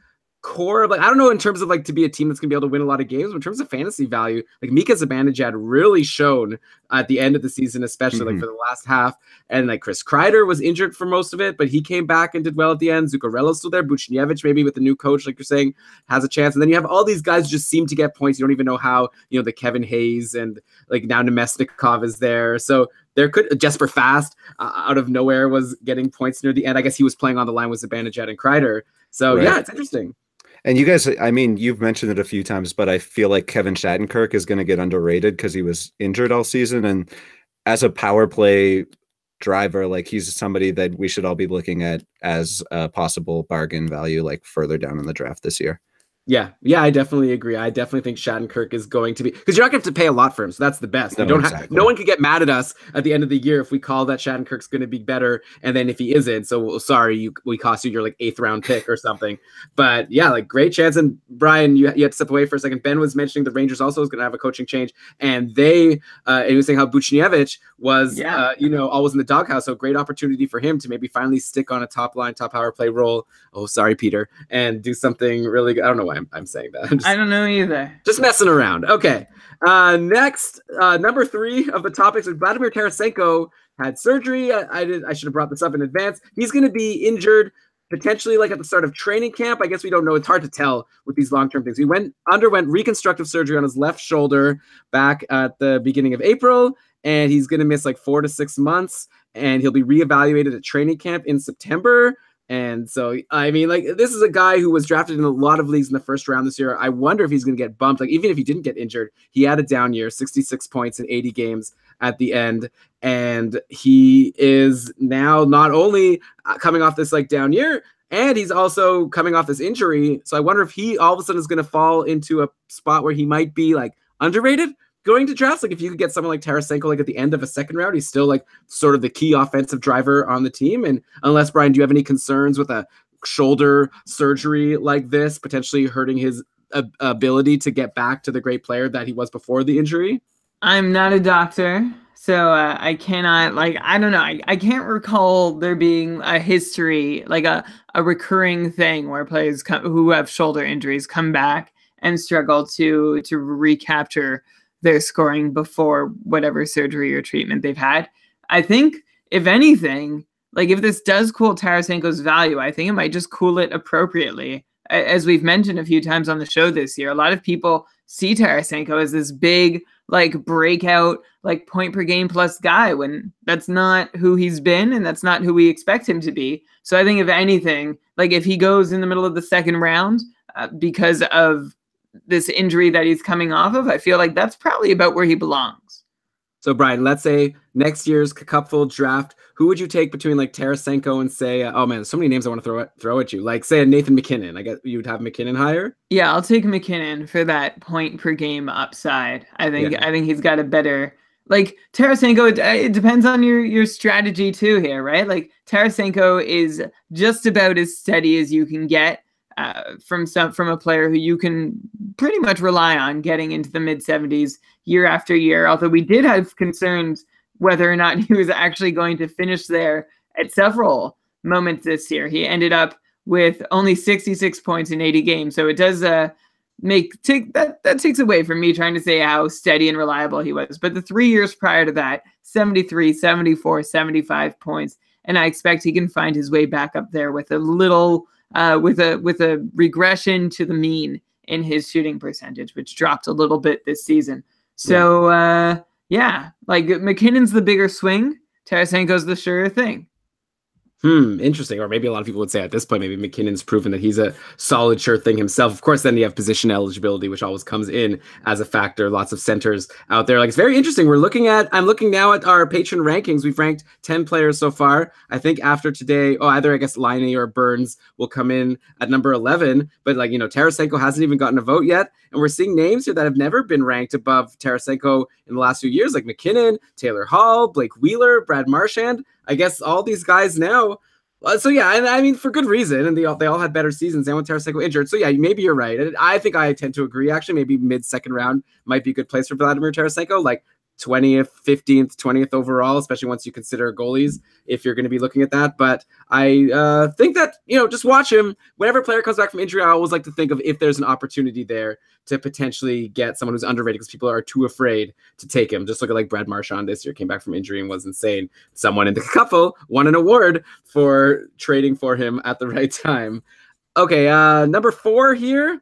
core of, like, I don't know in terms of like to be a team that's gonna be able to win a lot of games, but in terms of fantasy value, like Mika Zibanejad really shown at the end of the season, especially like for the last half. And like Chris Kreider was injured for most of it, but he came back and did well at the end. Zuccarello's still there. Buchnevich, maybe with the new coach, like you're saying, has a chance. And then you have all these guys who just seem to get points. You don't even know how, the Kevin Hayes and like now Nemesnikov is there. So there could Jesper Fast out of nowhere was getting points near the end. I guess he was playing on the line with Zibanejad and Kreider. So right. Yeah, it's interesting. And you guys, I mean, you've mentioned it a few times, but I feel like Kevin Shattenkirk is going to get underrated because he was injured all season. And as a power play driver, like he's somebody that we should all be looking at as a possible bargain value, like further down in the draft this year. Yeah, I definitely agree. I definitely think Shattenkirk is going to be, because you're not going to have to pay a lot for him, so that's the best. No, exactly. No one can get mad at us at the end of the year if we call that Shattenkirk's going to be better, and then if he isn't, so sorry, we cost you your like 8th round pick or something. But yeah, like great chance. And Brian, you had to step away for a second. Ben was mentioning the Rangers also is going to have a coaching change, and he was saying how Buchnevich was, always in the doghouse. So great opportunity for him to maybe finally stick on a top power play role. Oh, sorry, Peter, and do something really good. I don't know why I'm saying that. I don't know either. Just messing around. Okay. Next, number 3 of the topics is Vladimir Tarasenko had surgery. I should have brought this up in advance. He's going to be injured potentially like at the start of training camp. I guess we don't know. It's hard to tell with these long-term things. He underwent reconstructive surgery on his left shoulder back at the beginning of April, and he's going to miss like 4 to 6 months, and he'll be reevaluated at training camp in September. And so, I mean, like, this is a guy who was drafted in a lot of leagues in the first round this year. I wonder if he's going to get bumped. Like, even if he didn't get injured, he had a down year, 66 points in 80 games at the end. And he is now not only coming off this like down year, and he's also coming off this injury. So I wonder if he all of a sudden is going to fall into a spot where he might be like underrated going to drafts. Like if you could get someone like Tarasenko like at the end of a second round, he's still like sort of the key offensive driver on the team. And unless, Brian, do you have any concerns with a shoulder surgery like this potentially hurting his ability to get back to the great player that he was before the injury? I'm not a doctor, so I cannot, I don't know. I can't recall there being a history, like a recurring thing where players who have shoulder injuries come back and struggle to recapture their scoring before whatever surgery or treatment they've had. I think, if anything, like if this does cool Tarasenko's value, I think it might just cool it appropriately. As we've mentioned a few times on the show this year, a lot of people see Tarasenko as this big, like breakout, like point per game plus guy, when that's not who he's been and that's not who we expect him to be. So I think if anything, like if he goes in the middle of the second round because of this injury that he's coming off of, I feel like that's probably about where he belongs. So Brian, let's say next year's cupful draft, who would you take between like Tarasenko and say, oh man, there's so many names I want to throw at you. Like say Nathan McKinnon. I guess you would have McKinnon higher. Yeah, I'll take McKinnon for that point per game upside. I think he's got a better, like Tarasenko. It depends on your strategy too here, right? Like Tarasenko is just about as steady as you can get from a player who you can pretty much rely on getting into the mid-70s year after year. Although we did have concerns whether or not he was actually going to finish there at several moments this year. He ended up with only 66 points in 80 games. So it does that takes away from me trying to say how steady and reliable he was. But the 3 years prior to that, 73, 74, 75 points. And I expect he can find his way back up there with a little with a regression to the mean in his shooting percentage, which dropped a little bit this season. So like McKinnon's the bigger swing. Tarasenko's the sure thing. Interesting. Or maybe a lot of people would say at this point, maybe McKinnon's proven that he's a solid, sure thing himself. Of course, then you have position eligibility, which always comes in as a factor. Lots of centers out there. Like, it's very interesting. I'm looking now at our patron rankings. We've ranked 10 players so far. I think after today, either I guess Laine or Burns will come in at number 11. But Tarasenko hasn't even gotten a vote yet. And we're seeing names here that have never been ranked above Tarasenko in the last few years, like McKinnon, Taylor Hall, Blake Wheeler, Brad Marchand. I guess all these guys now. So yeah, and I mean for good reason, and they all had better seasons. And with Tarasenko injured, so yeah, maybe you're right. And I think I tend to agree. Actually, maybe mid-second round might be a good place for Vladimir Tarasenko, like 20th, 15th, 20th overall, especially once you consider goalies, if you're going to be looking at that. But I think that, just watch him. Whenever a player comes back from injury, I always like to think of if there's an opportunity there to potentially get someone who's underrated because people are too afraid to take him. Just look at like Brad Marchand this year, came back from injury and was insane. Someone in the couple won an award for trading for him at the right time. Okay, number 4 here.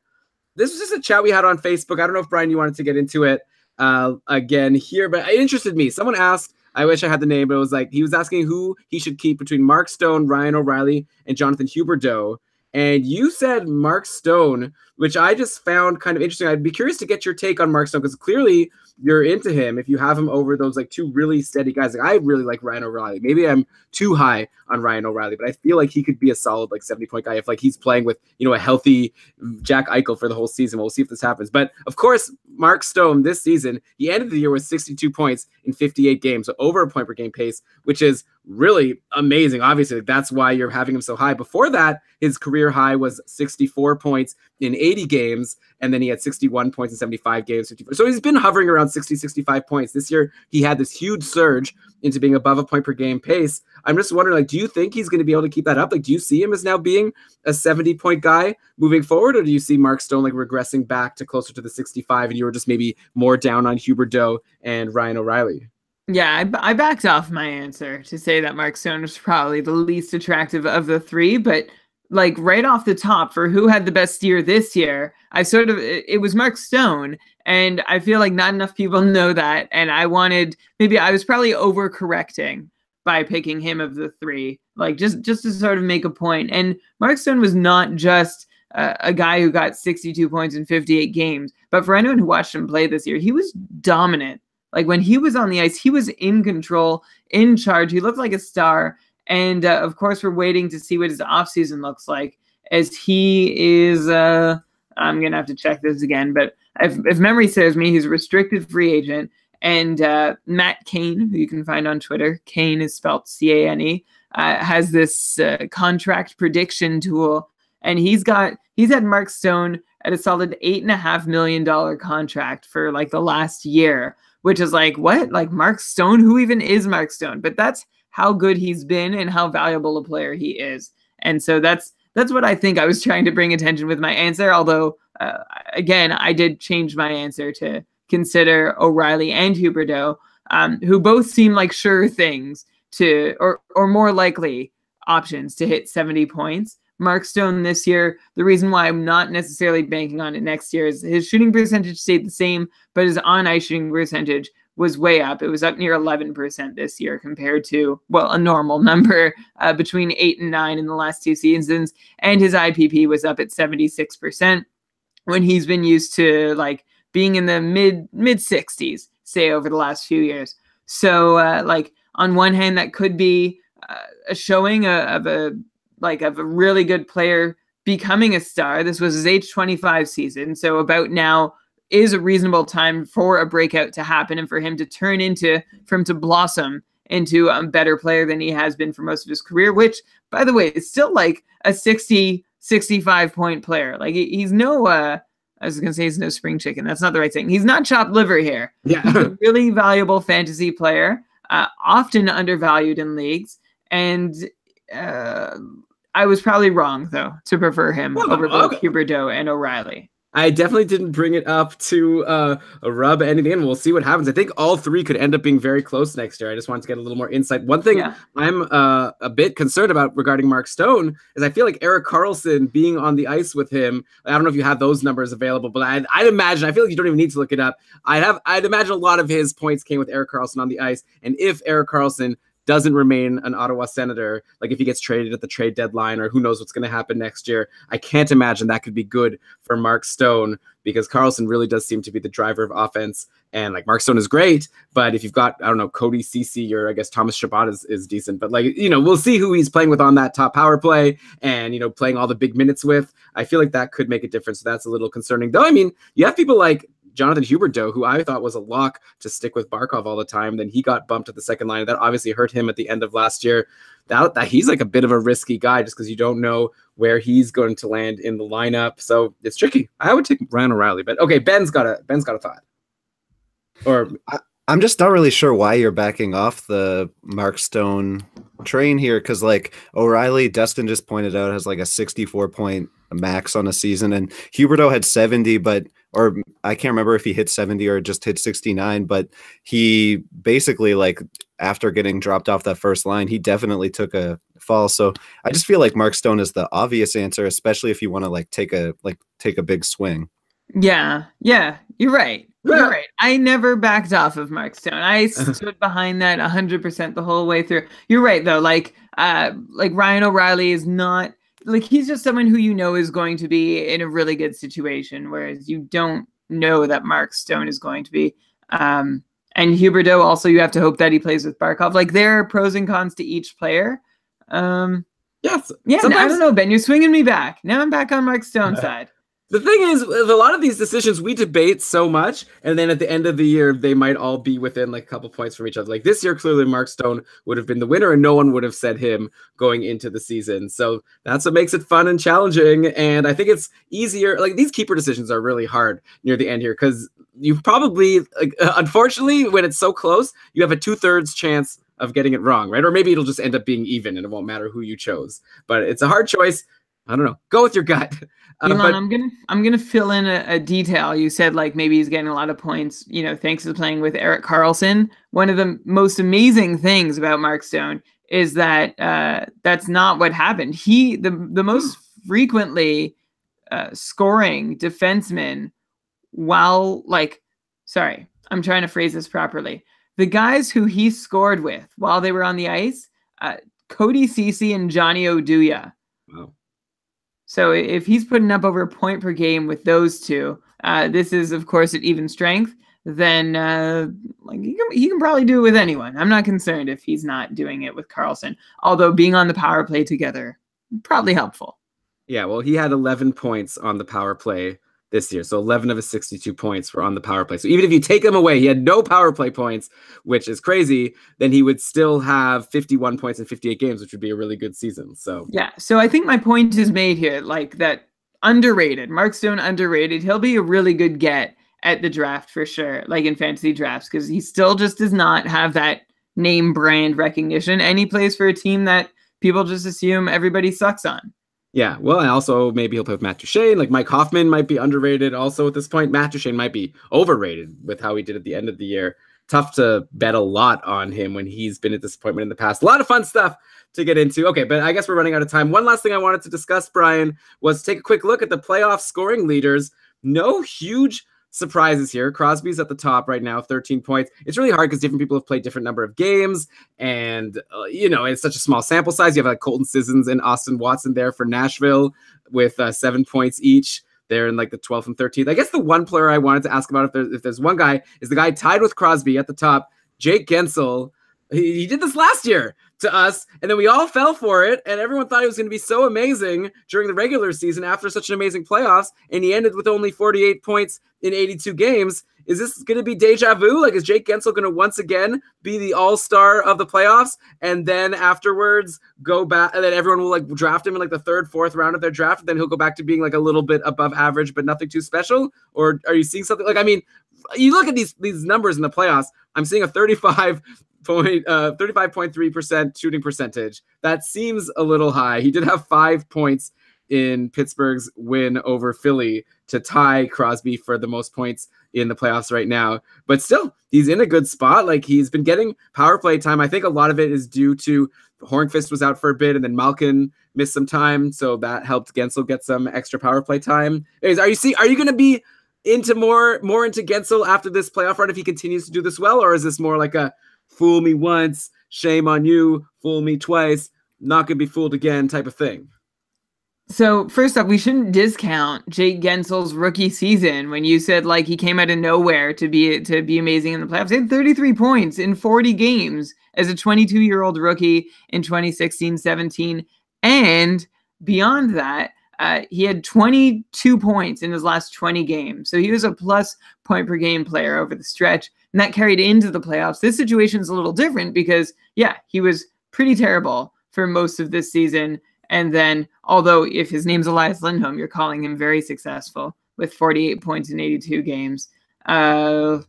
This was just a chat we had on Facebook. I don't know if, Brian, you wanted to get into it again here, but it interested me. Someone asked, I wish I had the name, but it was like he was asking who he should keep between Mark Stone, Ryan O'Reilly, and Jonathan Huberdeau. and you said Mark Stone, which I just found kind of interesting. I'd be curious to get your take on Mark Stone, because clearly you're into him if you have him over those like two really steady guys. Like, I really like Ryan O'Reilly. Maybe I'm too high on Ryan O'Reilly, but I feel like he could be a solid like 70-point guy if like he's playing with, you know, a healthy Jack Eichel for the whole season. We'll see if this happens. But of course, Mark Stone this season, he ended the year with 62 points in 58 games, so over a point per game pace, which is really amazing. Obviously, that's why you're having him so high. Before that, his career high was 64 points in 80 games, and then he had 61 points in 75 games. 54. So he's been hovering around 60, 65 points. This year, he had this huge surge into being above a point per game pace. I'm just wondering, like, do you think he's going to be able to keep that up? Like, do you see him as now being a 70-point guy moving forward, or do you see Mark Stone like regressing back to closer to the 65, and you were just maybe more down on Huberdeau and Ryan O'Reilly? Yeah, I backed off my answer to say that Mark Stone was probably the least attractive of the three, but like right off the top, for who had the best year this year, it was Mark Stone, and I feel like not enough people know that, and I was probably overcorrecting by picking him of the three, like just to sort of make a point. And Mark Stone was not just a guy who got 62 points in 58 games, but for anyone who watched him play this year, he was dominant. Like when he was on the ice, he was in control, in charge. He looked like a star. And of course, we're waiting to see what his offseason looks like, as he is, I'm going to have to check this again, but if memory serves me, he's a restricted free agent. And Matt Kane, who you can find on Twitter, Kane is spelled C-A-N-E, has this contract prediction tool. And he's had Mark Stone at a solid $8.5 million contract for like the last year, which is like, what? Like Mark Stone? Who even is Mark Stone? But that's how good he's been and how valuable a player he is. And so that's what I think I was trying to bring attention with my answer. Although, again, I did change my answer to consider O'Reilly and Huberdeau, who both seem like sure things or more likely options to hit 70 points. Mark Stone this year, the reason why I'm not necessarily banking on it next year is his shooting percentage stayed the same, but his on-ice shooting percentage was way up. It was up near 11% this year compared to, well, a normal number between 8 and 9 in the last two seasons. And his IPP was up at 76% when he's been used to like being in the mid 60s, say, over the last few years. So like on one hand, that could be a showing of a really good player becoming a star. This was his age 25 season. So about now is a reasonable time for a breakout to happen and for him to blossom into a better player than he has been for most of his career, which, by the way, is still like a 60, 65 point player. Like he's no, I was going to say he's no spring chicken. That's not the right thing. He's not chopped liver here. Yeah. He's a really valuable fantasy player, often undervalued in leagues. And I was probably wrong, though, to prefer him over both Huberdeau and O'Reilly. I definitely didn't bring it up to rub anything in. We'll see what happens. I think all three could end up being very close next year. I just wanted to get a little more insight. One thing I'm a bit concerned about regarding Mark Stone is I feel like Erik Karlsson being on the ice with him. I don't know if you have those numbers available, but I'd imagine, I feel like you don't even need to look it up. I'd imagine a lot of his points came with Erik Karlsson on the ice. And if Erik Karlsson doesn't remain an Ottawa Senator, like if he gets traded at the trade deadline or who knows what's going to happen next year, I can't imagine that could be good for Mark Stone, because Karlsson really does seem to be the driver of offense. And like Mark Stone is great, but if you've got, I don't know, Cody Ceci or I guess Thomas Chabot is decent, but like, you know, we'll see who he's playing with on that top power play and, you know, playing all the big minutes with. I feel like that could make a difference. So that's a little concerning, though. I mean, you have people like Jonathan Huberdeau, who I thought was a lock to stick with Barkov all the time. Then he got bumped to the second line. That obviously hurt him at the end of last year. That he's like a bit of a risky guy just because you don't know where he's going to land in the lineup. So it's tricky. I would take Ryan O'Reilly, but okay, Ben's got a thought. Or I'm just not really sure why you're backing off the Mark Stone train here, because like O'Reilly, Dustin just pointed out, has like a 64-point max on a season, and Huberdeau had 70, or I can't remember if he hit 70 or just hit 69, but he basically, like, after getting dropped off that first line, he definitely took a fall. So I just feel like Mark Stone is the obvious answer, especially if you want to take a big swing. Yeah, you're right. You're right. I never backed off of Mark Stone. I stood behind that 100% the whole way through. You're right, though. Like Ryan O'Reilly is not like he's just someone who is going to be in a really good situation, whereas you don't know that Mark Stone is going to be. And Huberdeau also, you have to hope that he plays with Barkov. Like there are pros and cons to each player. Yes. Yeah, I don't know, Ben. You're swinging me back. Now I'm back on Mark Stone's side. The thing is, with a lot of these decisions, we debate so much, and then at the end of the year, they might all be within like a couple points from each other. Like this year, clearly Mark Stone would have been the winner, and no one would have said him going into the season. So that's what makes it fun and challenging. And I think it's easier. Like these keeper decisions are really hard near the end here because you probably, unfortunately, when it's so close, you have a 2/3 chance of getting it wrong, right? Or maybe it'll just end up being even, and it won't matter who you chose. But it's a hard choice. I don't know. Go with your gut. Elon, I'm gonna fill in a detail. You said like maybe he's getting a lot of points, thanks to playing with Erik Karlsson. One of the most amazing things about Mark Stone is that that's not what happened. The most frequently scoring defenseman while I'm trying to phrase this properly. The guys who he scored with while they were on the ice, Cody Ceci and Johnny Oduya. Wow. So if he's putting up over a point per game with those two, this is, of course, at even strength, then he can probably do it with anyone. I'm not concerned if he's not doing it with Karlsson, although being on the power play together, probably helpful. Yeah, well, he had 11 points on the power play this year. So 11 of his 62 points were on the power play. So even if you take him away, he had no power play points, which is crazy, then he would still have 51 points in 58 games, which would be a really good season. So yeah, so I think my point is made here, like that underrated, Mark Stone underrated. He'll be a really good get at the draft for sure, like in fantasy drafts, because he still just does not have that name brand recognition, and he plays for a team that people just assume everybody sucks on. Yeah, well, and also maybe he'll play with Matt Duchene. Like Mike Hoffman might be underrated also at this point. Matt Duchene might be overrated with how he did at the end of the year. Tough to bet a lot on him when he's been a disappointment in the past. A lot of fun stuff to get into. Okay, but I guess we're running out of time. One last thing I wanted to discuss, Brian, was take a quick look at the playoff scoring leaders. No huge surprises here. Crosby's at the top right now, 13 points. It's really hard because different people have played different number of games, and it's such a small sample size. You have like Colton Sissons and Austin Watson there for Nashville with 7 points each. They're in like the 12th and 13th. I guess the one player I wanted to ask about, if there's one guy, is the guy tied with Crosby at the top, Jake Gensel. He did this last year to us, and then we all fell for it, and everyone thought he was going to be so amazing during the regular season after such an amazing playoffs, and he ended with only 48 points in 82 games. Is this going to be deja vu? Like, is Jake Gensel going to once again be the all-star of the playoffs, and then afterwards go back, and then everyone will like draft him in like the 3rd, 4th round of their draft, and then he'll go back to being like a little bit above average, but nothing too special? Or are you seeing something like, I mean, you look at these numbers in the playoffs, I'm seeing a 35.3% shooting percentage. That seems a little high. He did have 5 points in Pittsburgh's win over Philly to tie Crosby for the most points in the playoffs right now. But still, he's in a good spot. Like, he's been getting power play time. I think a lot of it is due to Hornqvist was out for a bit, and then Malkin missed some time, so that helped Gensel get some extra power play time. Are you going to be into more into Gensel after this playoff run if he continues to do this well, or is this more like a fool me once, shame on you, fool me twice, not gonna be fooled again type of thing? So first up, we shouldn't discount Jake Gensel's rookie season when you said like he came out of nowhere to be amazing in the playoffs. He had 33 points in 40 games as a 22-year-old rookie in 2016-17, and beyond that, he had 22 points in his last 20 games. So he was a plus point per game player over the stretch, and that carried into the playoffs. This situation is a little different because, yeah, he was pretty terrible for most of this season. And then, although if his name's Elias Lindholm, you're calling him very successful with 48 points in 82 games. I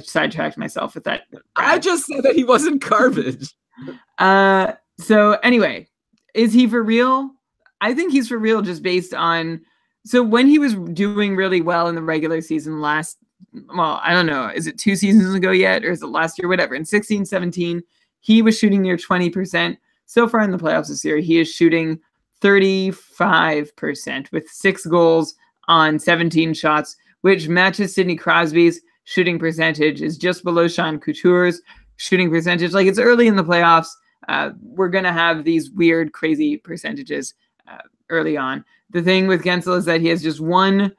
sidetracked myself with that. I just said that he wasn't garbage. So anyway, is he for real? I think he's for real just based on, so when he was doing really well in the regular season I don't know, is it 2 seasons ago yet, or is it last year, whatever, in 16-17, he was shooting near 20%. So far in the playoffs this year, he is shooting 35% with 6 goals on 17 shots, which matches Sidney Crosby's shooting percentage, is just below Sean Couture's shooting percentage. Like, it's early in the playoffs. We're going to have these weird, crazy percentages. early on. The thing with Gensel is that he has just one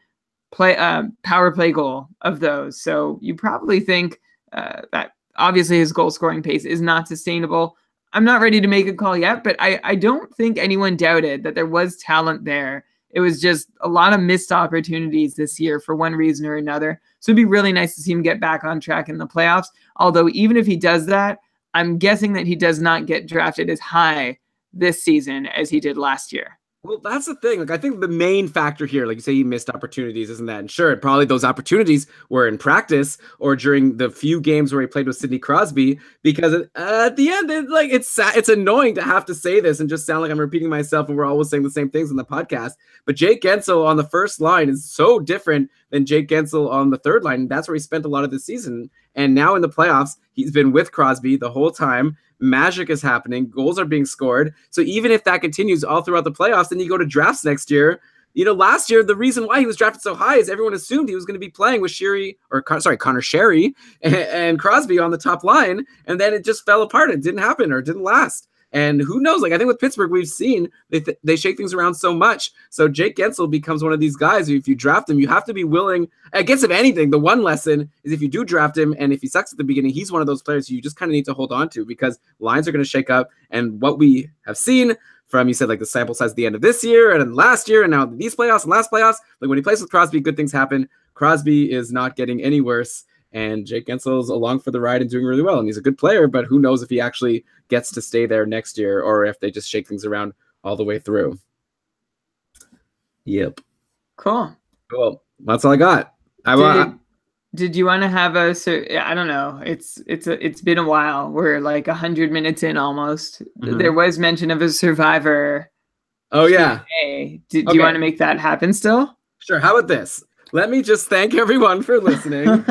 power play goal of those. So you probably think that obviously his goal scoring pace is not sustainable. I'm not ready to make a call yet, but I don't think anyone doubted that there was talent there. It was just a lot of missed opportunities this year for one reason or another. So it'd be really nice to see him get back on track in the playoffs. Although even if he does that, I'm guessing that he does not get drafted as high this season as he did last year. Well, that's the thing. Like, I think the main factor here, like you say, he missed opportunities, isn't that? And sure, probably those opportunities were in practice or during the few games where he played with Sidney Crosby. Because at the end, it's annoying to have to say this and just sound like I'm repeating myself, and we're always saying the same things in the podcast. But Jake Gensel on the first line is so different than Jake Gensel on the third line. And that's where he spent a lot of the season. And now in the playoffs, he's been with Crosby the whole time. Magic is happening. Goals are being scored. So even if that continues all throughout the playoffs, then you go to drafts next year. You know, last year, the reason why he was drafted so high is everyone assumed he was going to be playing with Connor Sherry and Crosby on the top line. And then it just fell apart. It didn't happen or it didn't last. And who knows? Like, I think with Pittsburgh, we've seen they shake things around so much. So Jake Gensel becomes one of these guys who, if you draft him, you have to be willing. I guess, if anything, the one lesson is if you do draft him and if he sucks at the beginning, he's one of those players you just kind of need to hold on to, because lines are going to shake up. And what we have seen from, you said, like the sample size at the end of this year and last year and now these playoffs and last playoffs, like when he plays with Crosby, good things happen. Crosby is not getting any worse. And Jake Gensel's along for the ride and doing really well. And he's a good player, but who knows if he actually gets to stay there next year or if they just shake things around all the way through. Yep. Cool. That's all I got. Did you want to have I don't know. It's been a while. We're like 100 minutes in almost. Mm-hmm. There was mention of a Survivor. Oh, yeah. Do you want to make that happen still? Sure. How about this? Let me just thank everyone for listening.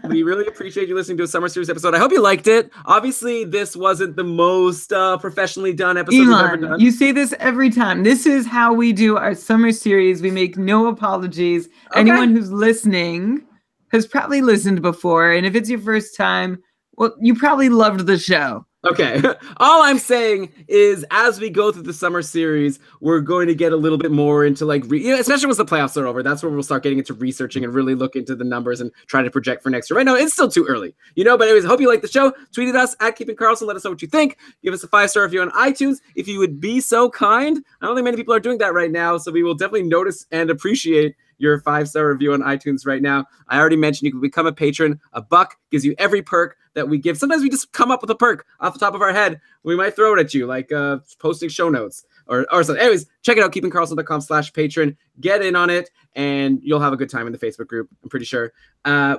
We really appreciate you listening to a Summer Series episode. I hope you liked it. Obviously, this wasn't the most professionally done episode we've ever done. You say this every time. This is how we do our Summer Series. We make no apologies. Okay. Anyone who's listening has probably listened before. And if it's your first time, well, you probably loved the show. Okay. All I'm saying is, as we go through the Summer Series, we're going to get a little bit more into, like, especially once the playoffs are over. That's where we'll start getting into researching and really look into the numbers and try to project for next year. Right now, it's still too early, but anyways, I hope you like the show. Tweet at us at Keeping Karlsson. Let us know what you think. Give us a 5-star review on iTunes if you would be so kind. I don't think many people are doing that right now, so we will definitely notice and appreciate your 5-star review on iTunes right now. I already mentioned you can become a patron. $1 gives you every perk that we give. Sometimes we just come up with a perk off the top of our head. We might throw it at you, like posting show notes or something. Anyways, check it out, keepingkarlsson.com/patron. Get in on it, and you'll have a good time in the Facebook group, I'm pretty sure.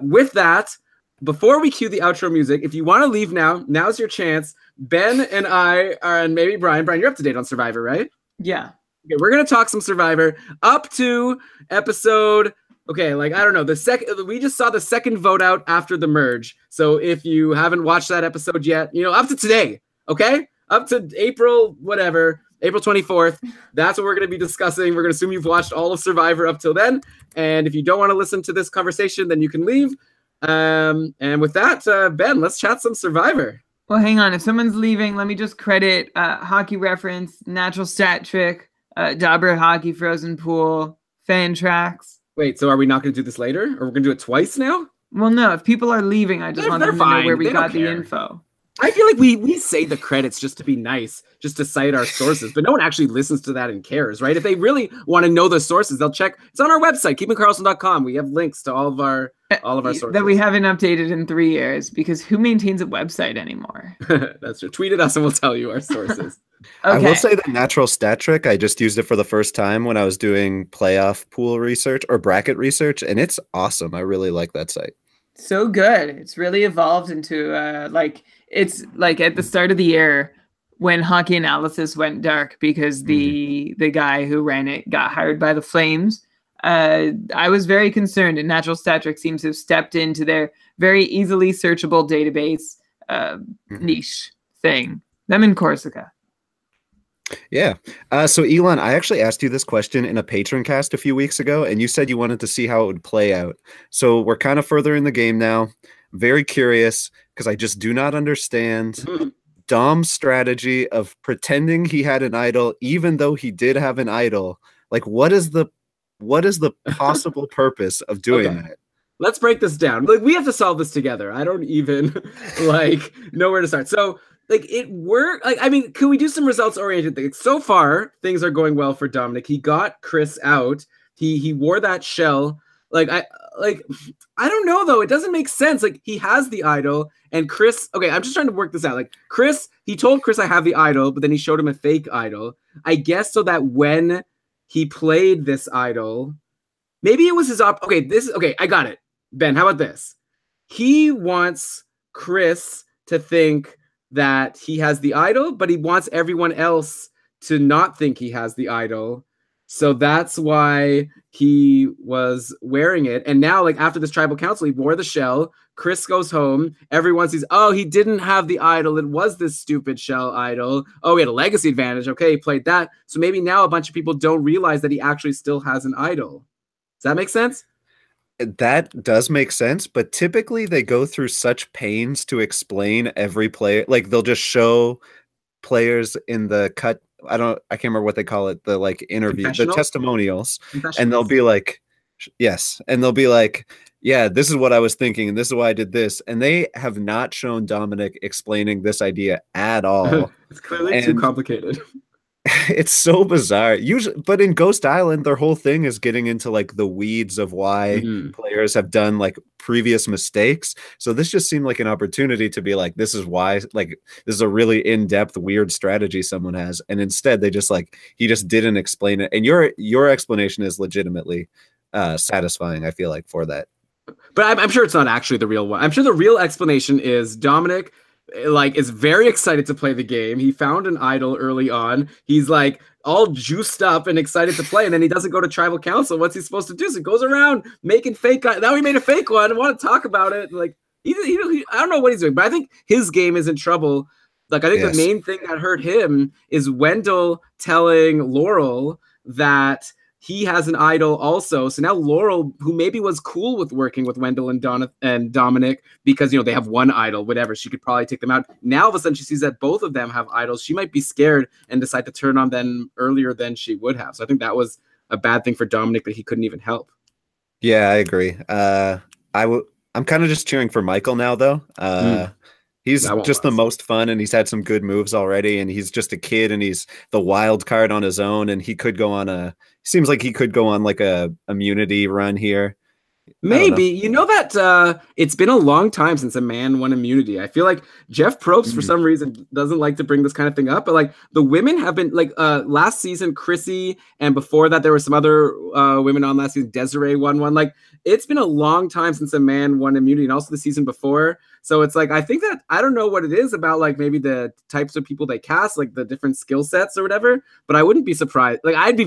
With that, before we cue the outro music, if you want to leave now, now's your chance. Ben and I and maybe Brian. Brian, you're up to date on Survivor, right? Yeah. Okay, we're gonna talk some Survivor up to episode. Okay, like, I don't know. We just saw the second vote out after the merge. So if you haven't watched that episode yet, up to today. Okay, up to April 24th. That's what we're gonna be discussing. We're gonna assume you've watched all of Survivor up till then. And if you don't want to listen to this conversation, then you can leave. And with that, Ben, let's chat some Survivor. Well, hang on. If someone's leaving, let me just credit Hockey Reference, Natural Stat Trick, Dabra Hockey Frozen Pool, Fan Tracks. Wait, so are we not going to do this later? Or we're going to do it twice now? Well, no. If people are leaving, I just want them to know where we got the info. I feel like we say the credits just to be nice, just to cite our sources, but no one actually listens to that and cares, right? If they really want to know the sources, they'll check. It's on our website, keepingkarlsson.com. We have links to all of our sources. That we haven't updated in 3 years, because who maintains a website anymore? That's true. Tweet at us and we'll tell you our sources. Okay. I will say that Natural Stat Trick, I just used it for the first time when I was doing playoff pool research or bracket research, and it's awesome. I really like that site. So good. It's really evolved into it's like at the start of the year when Hockey Analysis went dark because the guy who ran it got hired by the Flames. I was very concerned, and Natural Stat Trick seems to have stepped into their very easily searchable database niche thing. Them in Corsica. Yeah. So Elon, I actually asked you this question in a patron cast a few weeks ago, and you said you wanted to see how it would play out. So we're kind of further in the game now. Very curious, because I just do not understand Dom's strategy of pretending he had an idol, even though he did have an idol. Like, what is the possible purpose of doing that? Let's break this down. Like, we have to solve this together. I don't even like know where to start. So, like, it worked. Like, I mean, can we do some results oriented things? So far, things are going well for Dominic. He got Chris out. He wore that shell. I don't know though. It doesn't make sense. Like, he has the idol, and Chris. Okay, I'm just trying to work this out. Like, Chris, he told Chris I have the idol, but then he showed him a fake idol. I guess so that when he played this idol, maybe it was his okay. I got it. Ben, how about this? He wants Chris to think that he has the idol, but he wants everyone else to not think he has the idol. So that's why he was wearing it. And now, like, after this tribal council, he wore the shell. Chris goes home. Everyone sees, oh, he didn't have the idol. It was this stupid shell idol. Oh, he had a legacy advantage. Okay, he played that. So maybe now a bunch of people don't realize that he actually still has an idol. Does that make sense? That does make sense, but typically they go through such pains to explain every player. Like, they'll just show players in the cut. I can't remember what they call it. The like interview, the testimonials, and they'll be like, yes. And they'll be like, yeah, this is what I was thinking. And this is why I did this. And they have not shown Dominic explaining this idea at all. It's clearly too complicated. It's so bizarre. Usually, but in Ghost Island, their whole thing is getting into like the weeds of why players have done like previous mistakes. So this just seemed like an opportunity to be like, this is why, like, this is a really in-depth, weird strategy someone has. And instead they just like, he just didn't explain it. And your explanation is legitimately satisfying, I feel like, for that. But I'm sure it's not actually the real one. I'm sure the real explanation is Dominic is very excited to play the game. He found an idol early on. He's like all juiced up and excited to play, and then he doesn't go to tribal council. What's he supposed to do? So he goes around making fake. Now he made a fake one. I want to talk about it. Like he I don't know what he's doing, but I think his game is in trouble. Like, I think the main thing that hurt him is Wendell telling Laurel that he has an idol also. So now Laurel, who maybe was cool with working with Wendell and Dominic because, they have one idol, whatever, she could probably take them out. Now, all of a sudden, she sees that both of them have idols. She might be scared and decide to turn on them earlier than she would have. So I think that was a bad thing for Dominic that he couldn't even help. Yeah, I agree. I'm kind of just cheering for Michael now, though. He's just the most fun, and he's had some good moves already, and he's just a kid, and he's the wild card on his own, and he could go on seems like he could go on like a immunity run here. Maybe. That it's been a long time since a man won immunity. I feel like Jeff Probst, for some reason, doesn't like to bring this kind of thing up, but like the women have been last season, Chrissy, and before that there were some other women on last season. Desiree won one. Like, it's been a long time since a man won immunity, and also the season before. So it's like, I think that, I don't know what it is about, like, maybe the types of people they cast, like the different skill sets or whatever, but I wouldn't be surprised. Like, I would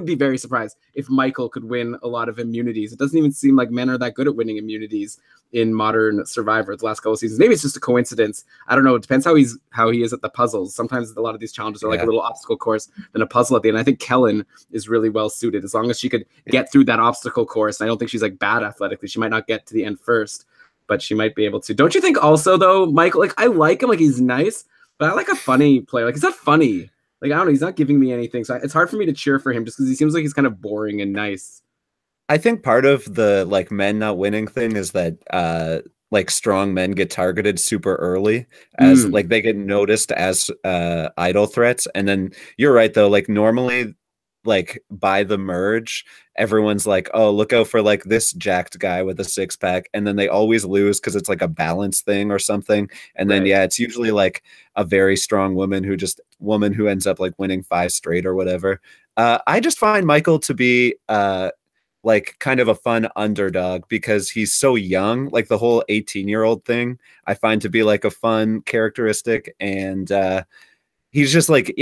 be very surprised if Michael could win a lot of immunities. It doesn't even seem like men are that good at winning immunities in modern Survivor the last couple of seasons. Maybe it's just a coincidence. I don't know. It depends how he is at the puzzles. Sometimes a lot of these challenges are like a little obstacle course, then a puzzle at the end. I think Kellen is really well suited as long as she could get through that obstacle course. And I don't think she's like bad athletically. She might not get to the end first, but she might be able to. Don't you think also, though, Michael, like, I like him, like, he's nice, but I like a funny player. Like, he's not funny. Like, I don't know, he's not giving me anything. So it's hard for me to cheer for him just because he seems like he's kind of boring and nice. I think part of the, like, men not winning thing is that, like, strong men get targeted super early as, like, they get noticed as idol threats. And then you're right, though, like, normally, like, by the merge, everyone's like, oh, look out for like this jacked guy with a six-pack, and then they always lose because it's like a balance thing or something. And then it's usually like a very strong woman who ends up like winning 5 straight or whatever. I just find Michael to be like kind of a fun underdog because he's so young. Like, the whole 18-year-old thing I find to be like a fun characteristic, and he's just like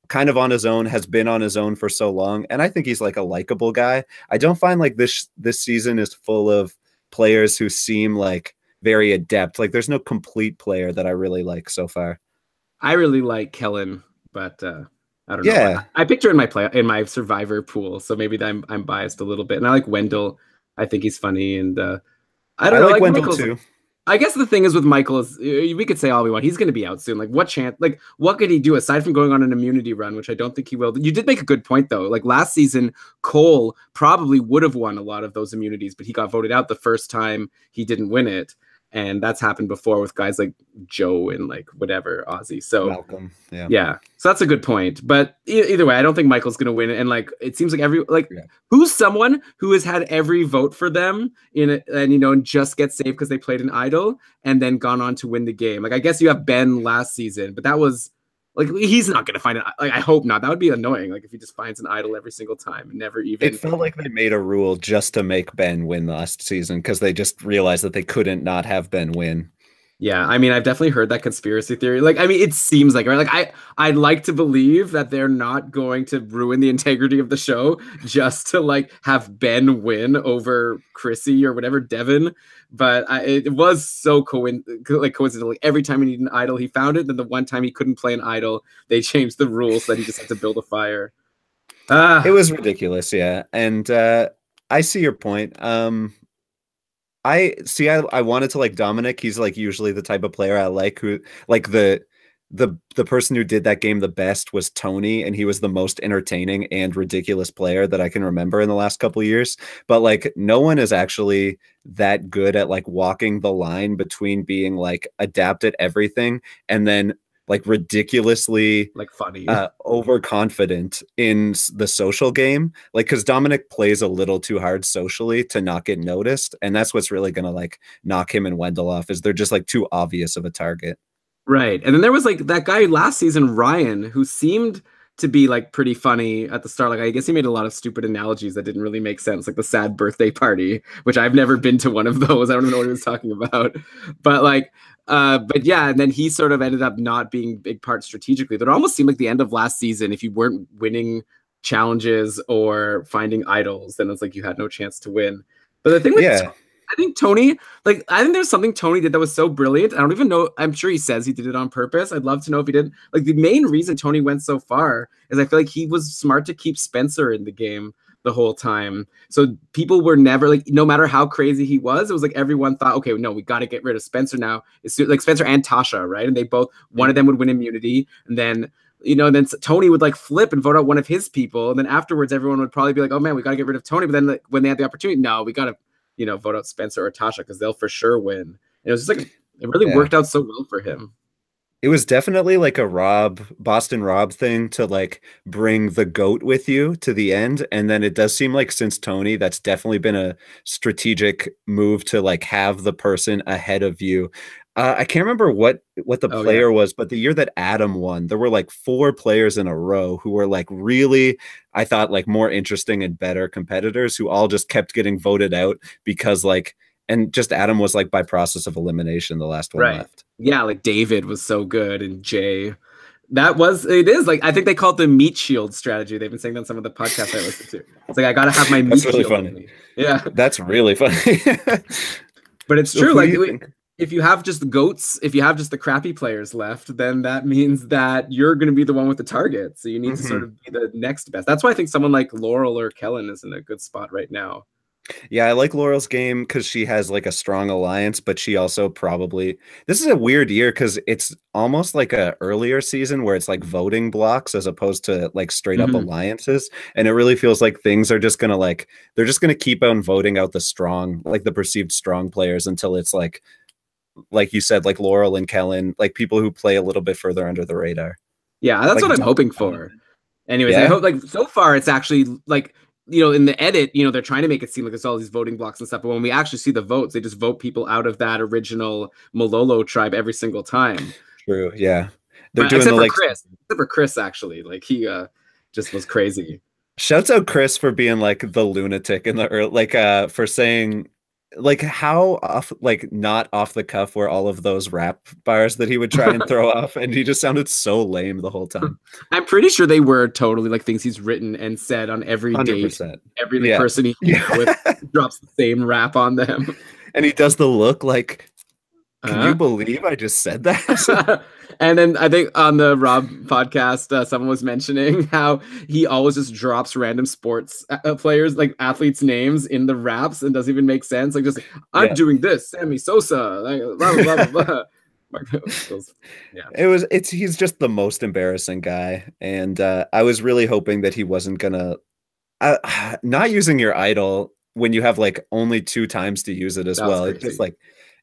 kind of on his own, has been on his own for so long. And I think he's like a likable guy. I don't find like this season is full of players who seem like very adept. Like, there's no complete player that I really like so far. I really like Kellen, but I don't know. Yeah. I picked her in my Survivor pool, so maybe I'm biased a little bit. And I like Wendell. I think he's funny, and I don't know. I like Wendell too. I guess the thing is with Michael is we could say all we want. He's going to be out soon. Like what chance? Like what could he do aside from going on an immunity run, which I don't think he will. You did make a good point though. Like last season, Cole probably would have won a lot of those immunities, but he got voted out the first time he didn't win it. And that's happened before with guys like Joe and like whatever Ozzy. So Malcolm, yeah. So that's a good point. But either way, I don't think Michael's going to win. And like it seems like who's someone who has had every vote for them in it, and and just get saved because they played an idol and then gone on to win the game. Like I guess you have Ben last season, but that was like he's not going to find it. Like I hope not. That would be annoying. Like if he just finds an idol every single time and never even. It felt like they made a rule just to make Ben win last season because they just realized that they couldn't not have Ben win. Yeah, I mean, I've definitely heard that conspiracy theory. Like, I mean, it seems like, right? Like, I'd like to believe that they're not going to ruin the integrity of the show just to, like, have Ben win over Chrissy or whatever, Devin. But it was so coincidental. Like, every time he needed an idol, he found it. Then the one time he couldn't play an idol, they changed the rules so that he just had to build a fire. It was ridiculous, yeah. And I see your point. I wanted to like Dominic. He's like usually the type of player I like who like the person who did that game the best was Tony, and he was the most entertaining and ridiculous player that I can remember in the last couple of years. But like no one is actually that good at like walking the line between being like adept at everything and then like ridiculously like funny overconfident in the social game, like because Dominic plays a little too hard socially to not get noticed, and that's what's really gonna like knock him and Wendell off is they're just like too obvious of a target. Right. And then there was like that guy last season, Ryan, who seemed to be like pretty funny at the start. Like I guess he made a lot of stupid analogies that didn't really make sense, like the sad birthday party, which I've never been to one of those. I don't even know what he was talking about. But like but yeah, and then he sort of ended up not being big part strategically. That almost seemed like the end of last season. If you weren't winning challenges or finding idols, then it's like you had no chance to win. But the thing with I think Tony, like, I think there's something Tony did that was so brilliant. I don't even know. I'm sure he says he did it on purpose. I'd love to know if he didn't. Like, the main reason Tony went so far is I feel like he was smart to keep Spencer in the game the whole time. So people were never like, no matter how crazy he was, it was like everyone thought, okay, no, we got to get rid of Spencer now. It's like Spencer and Tasha, right? And they both, one of them would win immunity. And then, then Tony would like flip and vote out one of his people. And then afterwards, everyone would probably be like, oh man, we got to get rid of Tony. But then like, when they had the opportunity, no, we got to, vote out Spencer or Tasha because they'll for sure win. And it was just like, it really worked out so well for him. It was definitely like a Boston Rob thing to like bring the GOAT with you to the end. And then it does seem like since Tony, that's definitely been a strategic move to like have the person ahead of you. I can't remember what the player was, but the year that Adam won, there were like 4 players in a row who were like really, I thought like more interesting and better competitors who all just kept getting voted out because like, and just Adam was like by process of elimination, the last one left. Yeah, like David was so good and Jay. It is like, I think they call it the meat shield strategy. They've been saying that on some of the podcasts I listen to. It's like, I got to have my meat really shield. Funny. Yeah. That's really funny. But it's true. Like, if you have just the GOATs, if you have just the crappy players left, then that means that you're going to be the one with the target. So you need to sort of be the next best. That's why I think someone like Laurel or Kellen is in a good spot right now. Yeah, I like Laurel's game because she has like a strong alliance, but she also probably, this is a weird year because it's almost like a earlier season where it's like voting blocks as opposed to like straight up alliances. And it really feels like things are just going to like, they're just going to keep on voting out the strong, like the perceived strong players until it's like you said, like Laurel and Kellen, like people who play a little bit further under the radar. Yeah, that's like, what I'm hoping for. Anyways, I hope like so far it's actually like, in the edit, they're trying to make it seem like it's all these voting blocks and stuff. But when we actually see the votes, they just vote people out of that original Malolo tribe every single time. True. Yeah. They're doing except for Chris, actually. Like he just was crazy. Shouts out Chris for being like the lunatic in the early, like for saying like how off, like not off the cuff were all of those rap bars that he would try and throw off, and he just sounded so lame the whole time. I'm pretty sure they were totally like things he's written and said on every 100%. Date. Every person he with drops the same rap on them. And he does the look like Can you believe I just said that? And then I think on the Rob podcast, someone was mentioning how he always just drops random sports players, like athletes' names in the raps and doesn't even make sense. Like, just, I'm doing this, Sammy Sosa, like, blah, blah, blah, blah. He's just the most embarrassing guy. And I was really hoping that he wasn't gonna not using your idol when you have like only 2 times to use it as well. It's just like,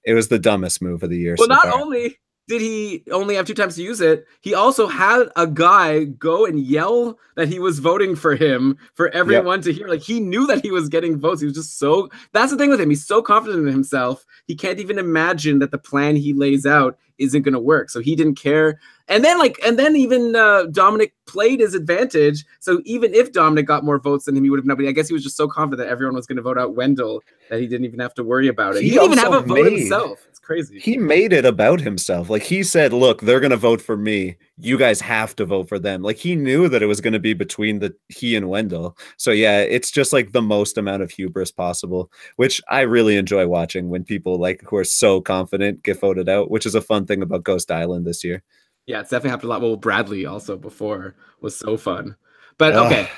it was the dumbest move of the year. Well, not only did he only have 2 times to use it, he also had a guy go and yell that he was voting for him for everyone to hear. Like, he knew that he was getting votes. He was just so, that's the thing with him. He's so confident in himself. He can't even imagine that the plan he lays out isn't going to work. So he didn't care. And then even Dominic played his advantage. So even if Dominic got more votes than him, he would have known. But I guess he was just so confident that everyone was going to vote out Wendell that he didn't even have to worry about it. He didn't even have a vote himself. It's crazy. He made it about himself. Like, he said, look, they're going to vote for me. You guys have to vote for them. Like, he knew that it was going to be between he and Wendell. So yeah, it's just like the most amount of hubris possible, which I really enjoy watching when people like who are so confident get voted out, which is a fun thing about Ghost Island this year. Yeah, it's definitely happened a lot. Well, Bradley also before was so fun. But okay,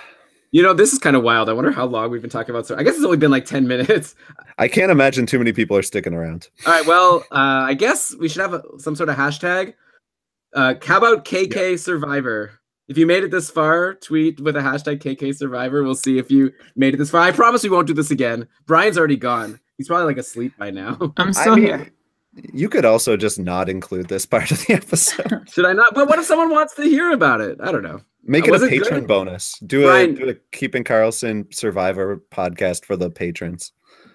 this is kind of wild. I wonder how long we've been talking about. So I guess it's only been like 10 minutes. I can't imagine too many people are sticking around. All right, well, I guess we should have some sort of hashtag. How about KK Survivor? If you made it this far, tweet with a hashtag KK Survivor. We'll see if you made it this far. I promise we won't do this again. Brian's already gone. He's probably like asleep by now. I'm still here. You could also just not include this part of the episode. Should I not? But what if someone wants to hear about it? I don't know. Make it a patron bonus. Do a Keeping Karlsson Survivor podcast for the patrons.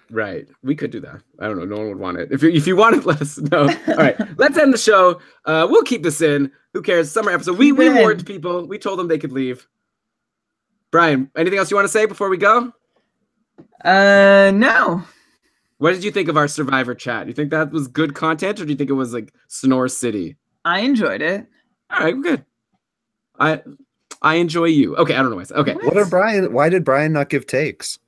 Right. We could do that. I don't know. No one would want it. If you want it, let us know. All right. Let's end the show. We'll keep this in. Who cares? Summer episode. We warned people. We told them they could leave. Brian, anything else you want to say before we go? No. What did you think of our Survivor chat? Do you think that was good content, or do you think it was like Snore City? I enjoyed it. All right, good. I enjoy you. Okay, I don't know myself. Okay. Why did Brian not give takes?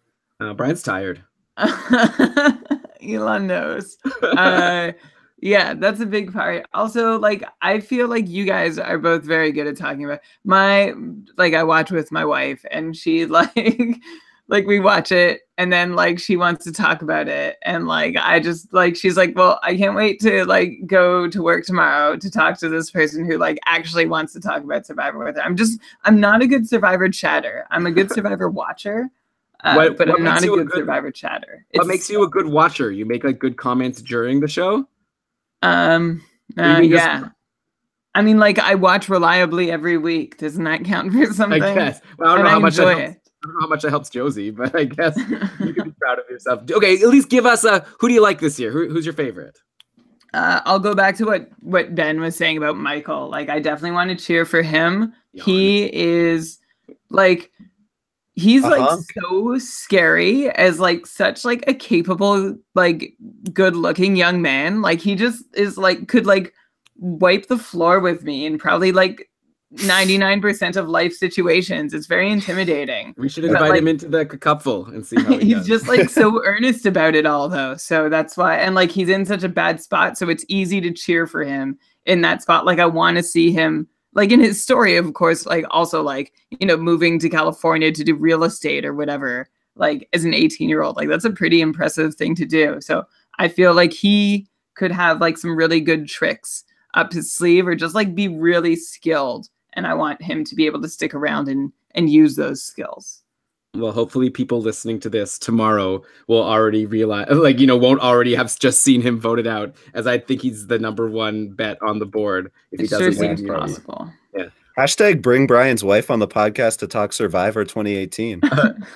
Brian's tired. Elon knows. Yeah, that's a big part. Also, like, I feel like you guys are both very good at talking about I watch with my wife, and she like we watch it, and then like she wants to talk about it, and like I just like she's like, well, I can't wait to like go to work tomorrow to talk to this person who like actually wants to talk about Survivor with her. I'm not a good Survivor chatter. I'm a good Survivor watcher. But I'm not a good Survivor chatter. What makes you a good watcher? You make like good comments during the show? Yeah. I mean, like, I watch reliably every week. Doesn't that count for something? I guess. Well, I don't know how much that helps Josie, but I guess you can be proud of yourself. Okay, at least give us who do you like this year? Who's your favorite? I'll go back to what Ben was saying about Michael. Like, I definitely want to cheer for him. He is like, he's like so scary as like such like a capable, like good looking young man. Like, he just is like, could like wipe the floor with me in probably like 99% of life situations. It's very intimidating. We should invite him into the cupful and see how he he's just like so earnest about it all though. So that's why, and like he's in such a bad spot, so it's easy to cheer for him in that spot. Like, I want to see him like in his story, of course, like also like, you know, moving to California to do real estate or whatever, like as an 18-year-old, like that's a pretty impressive thing to do. So I feel like he could have like some really good tricks up his sleeve, or just like be really skilled. And I want him to be able to stick around and use those skills. Well, hopefully people listening to this tomorrow will already realize, like, you know, won't already have just seen him voted out, as I think he's the #1 bet on the board. If he doesn't win, seems possible. Yeah. Hashtag bring Brian's wife on the podcast to talk Survivor 2018.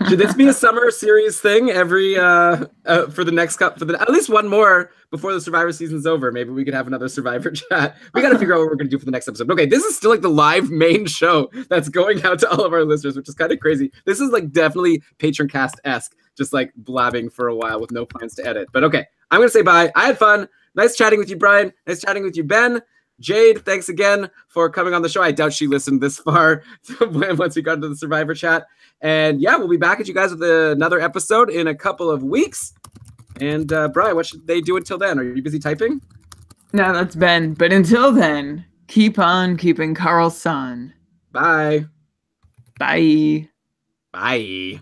Should this be a summer series thing every for the next at least one more before the Survivor season's over? Maybe we could have another Survivor chat. We got to figure out what we're going to do for the next episode. Okay, this is still like the live main show that's going out to all of our listeners, which is kind of crazy. This is like definitely Patron Cast-esque, just like blabbing for a while with no plans to edit. But okay, I'm going to say bye. I had fun. Nice chatting with you, Brian. Nice chatting with you, Ben. Jade, thanks again for coming on the show. I doubt she listened this far once we got into the Survivor chat. And yeah, we'll be back at you guys with another episode in a couple of weeks. And Brian, what should they do until then? Are you busy typing? Now that's Ben. But until then, keep on keeping Karlsson. Bye. Bye. Bye.